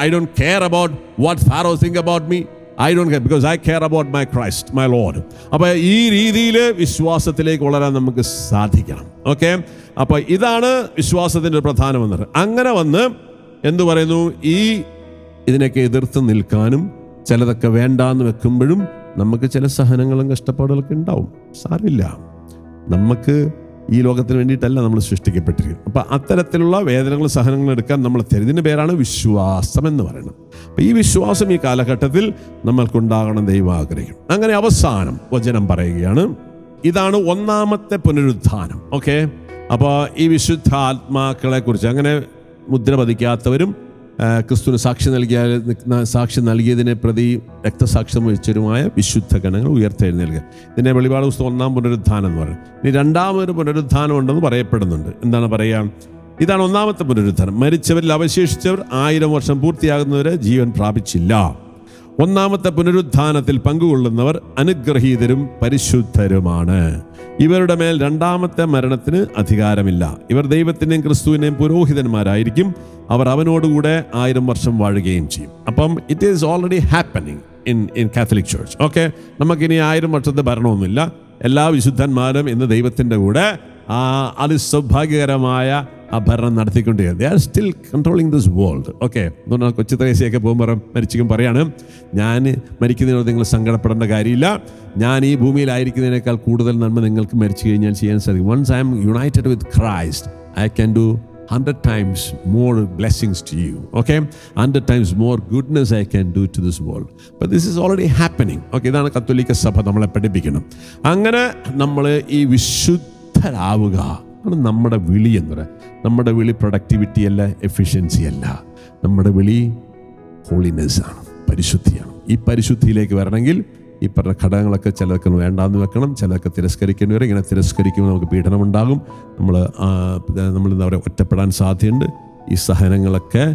I don't care about what pharaoh think about me, I don't care because eye care about my Christ my Lord. അപ്പോൾ ഈ രീതിയിൽ വിശ്വാസത്തിലേക്ക് വളരാൻ നമുക്ക് സാധിക്കണം. ഓക്കെ, അപ്പോൾ ഇതാണ് വിശ്വാസത്തിൻ്റെ പ്രധാനമെന്നത്. അങ്ങനെ വന്ന് എന്തു പറയുന്നു? ഇതിനൊക്കെ എതിർത്ത് നിൽക്കാനും ചിലതൊക്കെ വേണ്ടാന്ന് വെക്കുമ്പോഴും നമുക്ക് ചില സഹനങ്ങളും കഷ്ടപ്പാടുകളൊക്കെ ഉണ്ടാവും. സാരമില്ല, നമുക്ക് ഈ ലോകത്തിന് വേണ്ടിയിട്ടല്ല നമ്മൾ സൃഷ്ടിക്കപ്പെട്ടിരിക്കുന്നത്. അപ്പം അത്തരത്തിലുള്ള വേദനകളും സഹനങ്ങളും എടുക്കാൻ നമ്മൾ ഇതിന് പേരാണ് വിശ്വാസം എന്ന് പറയുന്നത്. അപ്പം ഈ വിശ്വാസം ഈ കാലഘട്ടത്തിൽ നമ്മൾക്കുണ്ടാകണം ദൈവം ആഗ്രഹിക്കും. അങ്ങനെ അവസാനം വചനം പറയുകയാണ്, ഇതാണ് 1-ാമത്തെ പുനരുത്ഥാനം. ഓക്കെ, അപ്പോൾ ഈ വിശുദ്ധ ആത്മാക്കളെ കുറിച്ച്, അങ്ങനെ മുദ്ര പതിക്കാത്തവരും ക്രിസ്തുവിന് സാക്ഷി നൽകിയതിനെ പ്രതി രക്തസാക്ഷ്യം വഹിച്ചവരുമായ വിശുദ്ധ ഗണങ്ങൾ ഉയർത്തെഴുന്നേൽക്കുക. ഇതിനെ വെളിപാട് പുസ്തകം 1-ാം പുനരുത്ഥാനം എന്ന് പറയും. ഇനി 2-ാമൊരു പുനരുത്ഥാനം ഉണ്ടെന്ന് പറയപ്പെടുന്നുണ്ട്. എന്താണ് പറയുക? ഇതാണ് 1-ാമത്തെ പുനരുത്ഥാനം. മരിച്ചവരിൽ അവശേഷിച്ചവർ 1000 വർഷം പൂർത്തിയാകുന്നവരെ ജീവൻ പ്രാപിച്ചില്ല. 1-ാമത്തെ പുനരുത്ഥാനത്തിൽ പങ്കുകൊള്ളുന്നവർ അനുഗ്രഹീതരും പരിശുദ്ധരുമാണ്. ഇവരുടെ മേൽ 2-ാമത്തെ മരണത്തിന് അധികാരമില്ല. ഇവർ ദൈവത്തിൻ്റെയും ക്രിസ്തുവിൻ്റെയും പുരോഹിതന്മാരായിരിക്കും. അവർ അവനോടുകൂടെ 1000 വർഷം വാഴുകയും ചെയ്യും. അപ്പം it is already happening in Catholic church. Okay, നമുക്കിനി 1000 വർഷത്തെ ഭരണമൊന്നുമില്ല. എല്ലാ വിശുദ്ധന്മാരും ഇന്ന് ദൈവത്തിൻ്റെ കൂടെ അതിസൗഭാഗ്യകരമായ ആ ഭരണം നടത്തിക്കൊണ്ടിരിക്കുന്നത്. They are still controlling this world. Okay, അതുകൊണ്ടാണ് കൊച്ചു ത്രേസ്യയൊക്കെ പോകുമ്പോൾ മരിച്ചിരിക്കും പറയാണ്, ഞാൻ മരിക്കുന്നതിനോട് നിങ്ങൾ സങ്കടപ്പെടേണ്ട കാര്യമില്ല, ഞാൻ ഈ ഭൂമിയിലായിരിക്കുന്നതിനേക്കാൾ കൂടുതൽ നന്മ നിങ്ങൾക്ക് മരിച്ചു കഴിഞ്ഞാൽ ചെയ്യാൻ സാധിക്കും. Once I am united with Christ, I can do 100 times more blessings to you. Okay, 100 times more goodness I can do to this world. But this is already happening. Okay, ഇതാണ് കത്തോലിക്ക സഭ നമ്മളെ പഠിപ്പിക്കണം. അങ്ങനെ നമ്മൾ ഈ വിശുദ്ധരാവുക ആണ് നമ്മുടെ വിളി എന്ന് പറയുന്നത്. നമ്മുടെ വിളി പ്രൊഡക്ടിവിറ്റി അല്ല, എഫിഷ്യൻസി അല്ല. നമ്മുടെ വിളി ഹോളിനെസ് ആണ്, പരിശുദ്ധിയാണ്. ഈ പരിശുദ്ധിയിലേക്ക് വരണമെങ്കിൽ ഈ പറഞ്ഞ ഘടകങ്ങളൊക്കെ ചിലർക്ക് വേണ്ടാന്ന് വെക്കണം, ചിലർക്ക് തിരസ്കരിക്കേണ്ടി വരും. ഇങ്ങനെ തിരസ്കരിക്കുമ്പോൾ നമുക്ക് പീഡനമുണ്ടാകും, നമ്മൾ എന്താ പറയുക, ഒറ്റപ്പെടാൻ സാധ്യതയുണ്ട്. ഈ സഹനങ്ങളൊക്കെ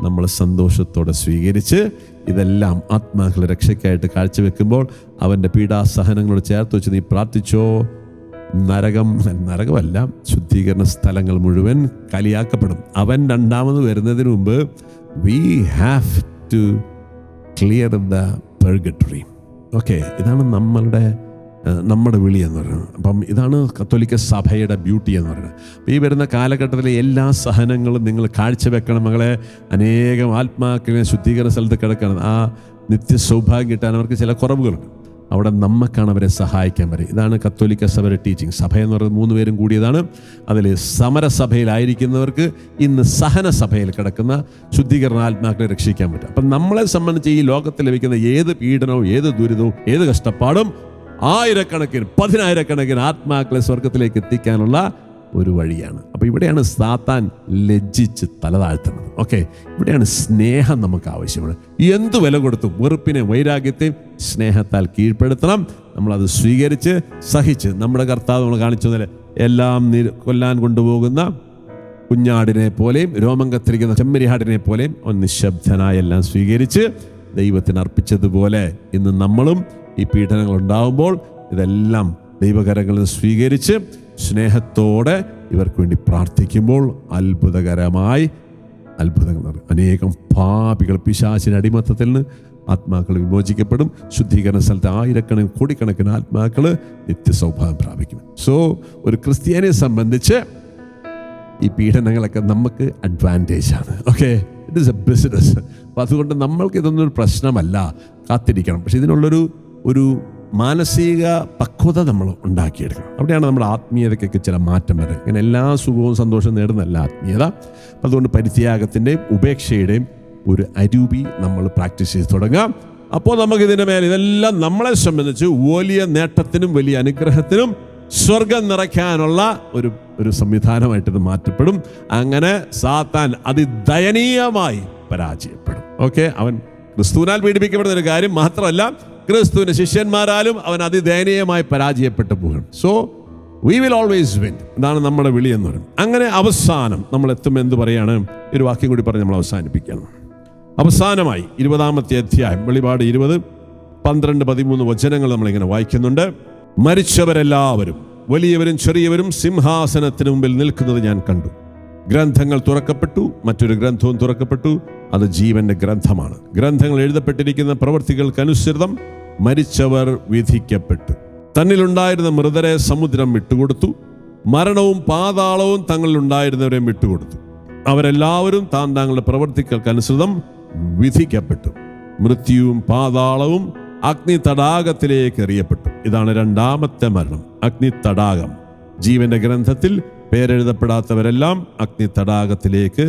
നമ്മൾ സന്തോഷത്തോടെ സ്വീകരിച്ച് ഇതെല്ലാം ആത്മാക്കളുടെ രക്ഷയ്ക്കായിട്ട് അവൻ്റെ പീഡാസഹനങ്ങളോട് ചേർത്ത് വെച്ച് നീ പ്രാർത്ഥിച്ചോ, നരകമല്ല, ശുദ്ധീകരണ സ്ഥലങ്ങൾ മുഴുവൻ കലിയാക്കപ്പെടും. അവൻ രണ്ടാമത് വരുന്നതിന് മുമ്പ് we have to clear the purgatory. Okay, ഇതാണ് നമ്മുടെ വിളി എന്ന് പറയുന്നത്. അപ്പം ഇതാണ് കത്തോലിക്ക സഭയുടെ ബ്യൂട്ടി എന്ന് പറയുന്നത്. അപ്പം ഈ വരുന്ന കാലഘട്ടത്തിലെ എല്ലാ സഹനങ്ങളും നിങ്ങൾ കാഴ്ചവെക്കണം മകളെ. അനേകം ആത്മാക്കളെ ശുദ്ധീകരണ സ്ഥലത്ത് കിടക്കണം. ആ നിത്യസൗഭാഗ്യം കിട്ടാൻ അവർക്ക് ചില കുറവുകളുണ്ട്. അവിടെ നമുക്കാണ് അവരെ സഹായിക്കാൻ പറ്റും. ഇതാണ് കത്തോലിക്ക സഭയുടെ ടീച്ചിങ്. സഭ എന്ന് പറയുന്നത് 3 പേരും കൂടിയതാണ്. അതിൽ സമരസഭയിലായിരിക്കുന്നവർക്ക് ഇന്ന് സഹന സഭയിൽ കിടക്കുന്ന ശുദ്ധീകരണ ആത്മാക്കളെ രക്ഷിക്കാൻ പറ്റും. അപ്പം നമ്മളെ സംബന്ധിച്ച് ഈ ലോകത്തിൽ ലഭിക്കുന്ന ഏത് പീഡനവും ഏത് ദുരിതവും ഏത് കഷ്ടപ്പാടും 1000കണക്കിന് 10000കണക്കിന് ആത്മാക്കളെ സ്വർഗത്തിലേക്ക് എത്തിക്കാനുള്ള ഒരു വഴിയാണ്. അപ്പോൾ ഇവിടെയാണ് സാത്താൻ ലജ്ജിച്ച് തലതാഴ്ത്തുന്നത്. ഓക്കെ, ഇവിടെയാണ് സ്നേഹം നമുക്ക് ആവശ്യമാണ്. എന്ത് വില കൊടുത്തും വെറുപ്പിനെ വൈരാഗ്യത്തെയും സ്നേഹത്താൽ കീഴ്പ്പെടുത്തണം. നമ്മളത് സ്വീകരിച്ച് സഹിച്ച് നമ്മുടെ കർത്താവ് നമ്മൾ കാണിച്ചതിൽ എല്ലാം കൊല്ലാൻ കൊണ്ടുപോകുന്ന കുഞ്ഞാടിനെ പോലെയും രോമം കത്തിരിക്കുന്ന ചെമ്മരിയാടിനെ പോലെയും അവൻ നിശബ്ദനായി എല്ലാം സ്വീകരിച്ച് ദൈവത്തിന് അർപ്പിച്ചതുപോലെ ഇന്ന് നമ്മളും ഈ പീഡനങ്ങൾ ഉണ്ടാകുമ്പോൾ ഇതെല്ലാം ദൈവകരങ്ങളിൽ സ്വീകരിച്ച് സ്നേഹത്തോടെ ഇവർക്ക് വേണ്ടി പ്രാർത്ഥിക്കുമ്പോൾ അത്ഭുതകരമായി അത്ഭുതങ്ങൾ, അനേകം പാപികൾ പിശാചിന്റെ അടിമത്തത്തിൽ നിന്ന് ആത്മാക്കൾ വിമോചിക്കപ്പെടും. ശുദ്ധീകരണ സ്ഥലത്ത് 1000കണക്കിന് കോടിക്കണക്കിന് ആത്മാക്കൾ നിത്യസൗഭാഗ്യം പ്രാപിക്കും. സോ ഒരു ക്രിസ്ത്യാനിയെ സംബന്ധിച്ച് ഈ പീഡനങ്ങളൊക്കെ നമുക്ക് അഡ്വാൻറ്റേജ് ആണ്. Okay, it is A business. അപ്പം അതുകൊണ്ട് നമ്മൾക്ക് ഇതൊന്നും ഒരു പ്രശ്നമല്ല, കാത്തിരിക്കണം. പക്ഷെ ഇതിനുള്ളൊരു മാനസിക പക്വത നമ്മൾ ഉണ്ടാക്കിയെടുക്കണം. അവിടെയാണ് നമ്മുടെ ആത്മീയതയ്ക്കൊക്കെ ചില മാറ്റം വരും. ഇങ്ങനെ എല്ലാ സുഖവും സന്തോഷവും നേടുന്നതല്ല ആത്മീയത. അതുകൊണ്ട് പരിത്യാഗത്തിൻ്റെയും ഉപേക്ഷയുടെയും ഒരു അരൂപി നമ്മൾ പ്രാക്ടീസ് ചെയ്ത് തുടങ്ങാം. അപ്പോൾ നമുക്കിതിൻ്റെ മേലെ ഇതെല്ലാം നമ്മളെ സംബന്ധിച്ച് വലിയ നേട്ടത്തിനും വലിയ അനുഗ്രഹത്തിനും സ്വർഗം നിറയ്ക്കാനുള്ള ഒരു സംവിധാനമായിട്ടിത് മാറ്റപ്പെടും. അങ്ങനെ സാത്താൻ അതിദയനീയമായി പരാജയപ്പെടും. ഓക്കെ, അവൻ ക്രിസ്തുവിനാൽ പീഡിപ്പിക്കപ്പെടുന്ന ഒരു കാര്യം മാത്രമല്ല, ക്രിസ്തുവിന്റെ ശിഷ്യന്മാരാലും അവൻ അതിദയനീയമായി പരാജയപ്പെട്ടു പോകും. So we will always win. ഇതാണ് നമ്മുടെ വിളി എന്ന് പറയുന്നത്. അങ്ങനെ അവസാനം നമ്മൾ എത്തുമ്പോൾ എന്ത് പറയാണ്? ഒരു വാക്യം കൂടി പറഞ്ഞ് നമ്മൾ അവസാനിപ്പിക്കണം. അവസാനമായി 20-ാമത്തെ അധ്യായം വെളിപാട് 20, 12, 13 വചനങ്ങൾ നമ്മളിങ്ങനെ വായിക്കുന്നുണ്ട്. മരിച്ചവരെല്ലാവരും വലിയവരും ചെറിയവരും സിംഹാസനത്തിന് മുമ്പിൽ നിൽക്കുന്നത് ഞാൻ കണ്ടു. ഗ്രന്ഥങ്ങൾ തുറക്കപ്പെട്ടു, മറ്റൊരു ഗ്രന്ഥവും തുറക്കപ്പെട്ടു, അത് ജീവന്റെ ഗ്രന്ഥമാണ്. ഗ്രന്ഥങ്ങൾ എഴുതപ്പെട്ടിരിക്കുന്ന പ്രവൃത്തികൾക്കനുസൃതം മരിച്ചവർ വിധിക്കപ്പെട്ടു. തന്നിലുണ്ടായിരുന്ന മൃതരെ സമുദ്രം വിട്ടുകൊടുത്തു, മരണവും പാതാളവും തങ്ങളിലുണ്ടായിരുന്നവരെയും വിട്ടുകൊടുത്തു. അവരെല്ലാവരും താങ്കളുടെ പ്രവൃത്തികൾക്കനുസൃതം വിധിക്കപ്പെട്ടു. മൃത്യുവും പാതാളവും അഗ്നി തടാകത്തിലേക്ക് എറിയപ്പെട്ടു. ഇതാണ് 2-ാമത്തെ മരണം, അഗ്നി തടാകം. ജീവന്റെ ഗ്രന്ഥത്തിൽ പേരെഴുതപ്പെടാത്തവരെല്ലാം അഗ്നി തടാകത്തിലേക്ക്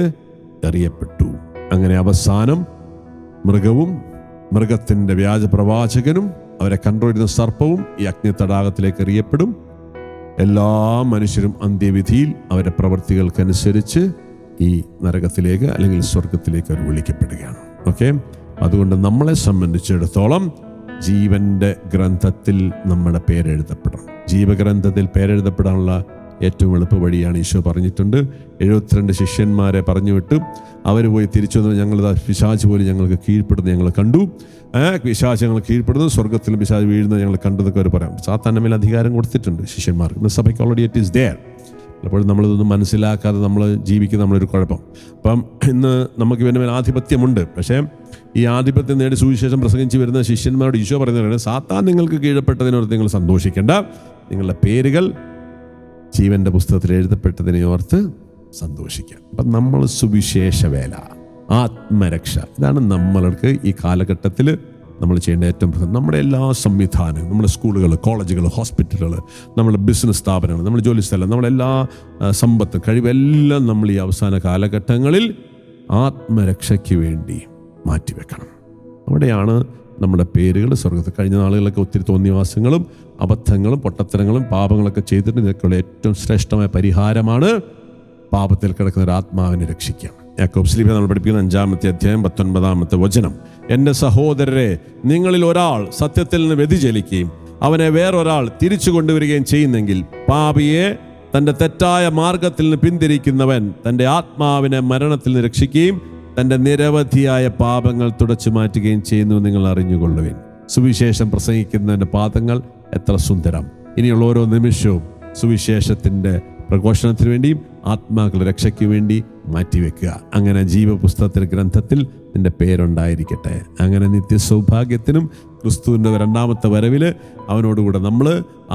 എറിയപ്പെട്ടു. അങ്ങനെ അവസാനം മൃഗവും മൃഗത്തിൻ്റെ വ്യാജ പ്രവാചകനും അവരെ കണ്ടുവരുന്ന സർപ്പവും ഈ അഗ്നി തടാകത്തിലേക്ക് എറിയപ്പെടും. എല്ലാ മനുഷ്യരും അന്ത്യവിധിയിൽ അവരുടെ പ്രവൃത്തികൾക്കനുസരിച്ച് ഈ നരകത്തിലേക്ക് അല്ലെങ്കിൽ സ്വർഗത്തിലേക്ക് അവർ വിളിക്കപ്പെടുകയാണ്. ഓക്കെ, അതുകൊണ്ട് നമ്മളെ സംബന്ധിച്ചിടത്തോളം ജീവന്റെ ഗ്രന്ഥത്തിൽ നമ്മുടെ പേരെഴുതപ്പെടണം. ജീവഗ്രന്ഥത്തിൽ പേരെഴുതപ്പെടാനുള്ള ഏറ്റവും എളുപ്പ വഴിയാണ് ഈശോ പറഞ്ഞിട്ടുണ്ട്. 72 ശിഷ്യന്മാരെ പറഞ്ഞു വിട്ടു. അവർ പോയി തിരിച്ചു വന്നു, ഞങ്ങൾ പിശാച് പോലും ഞങ്ങൾക്ക് കീഴ്പ്പെടുന്നത് ഞങ്ങൾ കണ്ടു. പിശാച് ഞങ്ങൾ കീഴ്പ്പെടുന്നു, സ്വർഗത്തിലും പിശാച് വീഴുന്നത് ഞങ്ങൾ കണ്ടതൊക്കെ അവർ പറയാം. സാത്താൻ്റെ മേൽ അധികാരം കൊടുത്തിട്ടുണ്ട് ശിഷ്യന്മാർക്ക്. ഇന്ന് സഭയ്ക്ക് ഓൾറെഡി ഇറ്റ് ഈസ് ദെയർ. പലപ്പോഴും നമ്മളിതൊന്നും മനസ്സിലാക്കാതെ നമ്മൾ ജീവിക്കുന്ന നമ്മളൊരു കുഴപ്പം. അപ്പം ഇന്ന് നമുക്ക് ഇവൻ്റെ മേൽ ആധിപത്യമുണ്ട്. പക്ഷേ ഈ ആധിപത്യം നേടി സുവിശേഷം പ്രസംഗിച്ച് വരുന്ന ശിഷ്യന്മാരോട് ഈശോ പറയുന്നത്, സാത്താൻ നിങ്ങൾക്ക് കീഴപ്പെട്ടതിനോർത്ത് നിങ്ങൾ സന്തോഷിക്കേണ്ട, നിങ്ങളുടെ പേരുകൾ ജീവന്റെ പുസ്തകത്തിൽ എഴുതപ്പെട്ടതിനെ ഓർത്ത് സന്തോഷിക്കാം. അപ്പം നമ്മൾ സുവിശേഷ വേല, ആത്മരക്ഷ, ഇതാണ് നമ്മൾക്ക് ഈ കാലഘട്ടത്തിൽ നമ്മൾ ചെയ്യേണ്ട ഏറ്റവും പ്രധാനം. നമ്മുടെ എല്ലാ സംവിധാനങ്ങളും, നമ്മുടെ സ്കൂളുകൾ, കോളേജുകൾ, ഹോസ്പിറ്റലുകൾ, നമ്മുടെ ബിസിനസ് സ്ഥാപനങ്ങൾ, നമ്മുടെ ജോലി സ്ഥലം, നമ്മളെല്ലാ സമ്പത്തും കഴിവെല്ലാം നമ്മൾ ഈ അവസാന കാലഘട്ടങ്ങളിൽ ആത്മരക്ഷയ്ക്ക് വേണ്ടി മാറ്റിവെക്കണം. അവിടെയാണ് നമ്മുടെ പേരുകൾ സ്വർഗത്തിൽ. കഴിഞ്ഞ നാളുകളിലൊക്കെ ഒത്തിരി തോന്നിവാസങ്ങളും അബദ്ധങ്ങളും പൊട്ടത്തരങ്ങളും പാപങ്ങളൊക്കെ ചെയ്തിട്ട് ഇതിനൊക്കെയുള്ള ഏറ്റവും ശ്രേഷ്ഠമായ പരിഹാരമാണ് പാപത്തിൽ കിടക്കുന്ന ഒരു ആത്മാവിനെ രക്ഷിക്കാം. യാക്കോബ് ശ്ലീഹ നമ്മൾ പഠിപ്പിക്കുന്ന 5-ാമത്തെ അധ്യായം 19-ാമത്തെ വചനം, എൻ്റെ സഹോദരരെ, നിങ്ങളിൽ ഒരാൾ സത്യത്തിൽ നിന്ന് വ്യതിചലിക്കുകയും അവനെ വേറൊരാൾ തിരിച്ചു കൊണ്ടുവരികയും ചെയ്യുന്നെങ്കിൽ പാപിയെ തൻ്റെ തെറ്റായ മാർഗത്തിൽ നിന്ന് പിന്തിരിക്കുന്നവൻ തൻ്റെ ആത്മാവിനെ മരണത്തിൽ നിന്ന് രക്ഷിക്കുകയും തൻ്റെ നിരവധിയായ പാപങ്ങൾ തുടച്ചു മാറ്റുകയും ചെയ്യുന്നു നിങ്ങൾ അറിഞ്ഞുകൊള്ളുവിൻ. സുവിശേഷം പ്രസംഗിക്കുന്നതിൻ്റെ പാദങ്ങൾ എത്ര സുന്ദരം! ഇനിയുള്ള ഓരോ നിമിഷവും സുവിശേഷത്തിൻ്റെ പ്രഘോഷണത്തിന് വേണ്ടിയും ആത്മാക്കളുടെ രക്ഷയ്ക്ക് വേണ്ടി മാറ്റിവെക്കുക. അങ്ങനെ ജീവപുസ്തകത്തിൽ ഗ്രന്ഥത്തിൽ നിന്റെ പേരുണ്ടായിരിക്കട്ടെ. അങ്ങനെ നിത്യസൗഭാഗ്യത്തിനും ക്രിസ്തുവിൻ്റെ 2ാമത്തെ വരവിൽ അവനോടുകൂടെ നമ്മൾ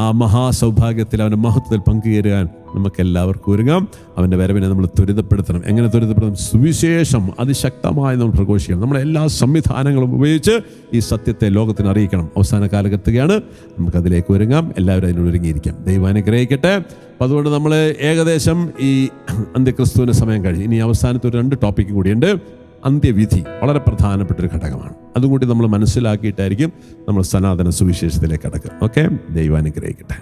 ആ മഹാസൗഭാഗ്യത്തിൽ, അവൻ്റെ മഹത്വത്തിൽ പങ്കുചേരാൻ നമുക്കെല്ലാവർക്കും ഒരുങ്ങാം. അവൻ്റെ വരവിനെ നമ്മൾ ത്വരിതപ്പെടുത്തണം. എങ്ങനെ ത്വരിതപ്പെടുത്തണം? സുവിശേഷം അതിശക്തമായി നമ്മൾ പ്രഘോഷിക്കണം. നമ്മളെ എല്ലാ സംവിധാനങ്ങളും ഉപയോഗിച്ച് ഈ സത്യത്തെ ലോകത്തിന് അറിയിക്കണം. അവസാന കാലഘട്ടത്തിലാണ്, നമുക്കതിലേക്ക് ഒരുങ്ങാം. എല്ലാവരും അതിനോട് ഒരുങ്ങിയിരിക്കാം. ദൈവം അനുഗ്രഹിക്കട്ടെ. അപ്പം അതുകൊണ്ട് നമ്മൾ ഏകദേശം ഈ അന്ത്യക്രിസ്തുവിൻ്റെ സമയം കഴിഞ്ഞു. ഇനി അവസാനത്തെ ഒരു 2 ടോപ്പിക്കും കൂടിയുണ്ട്. അന്ത്യവിധി വളരെ പ്രധാനപ്പെട്ടൊരു ഘടകമാണ്. അതും കൂടി നമ്മൾ മനസ്സിലാക്കിയിട്ടായിരിക്കും നമ്മൾ സനാതന സുവിശേഷത്തിലേക്ക് കടക്കുക. ഓക്കെ, ദൈവം അനുഗ്രഹിക്കട്ടെ.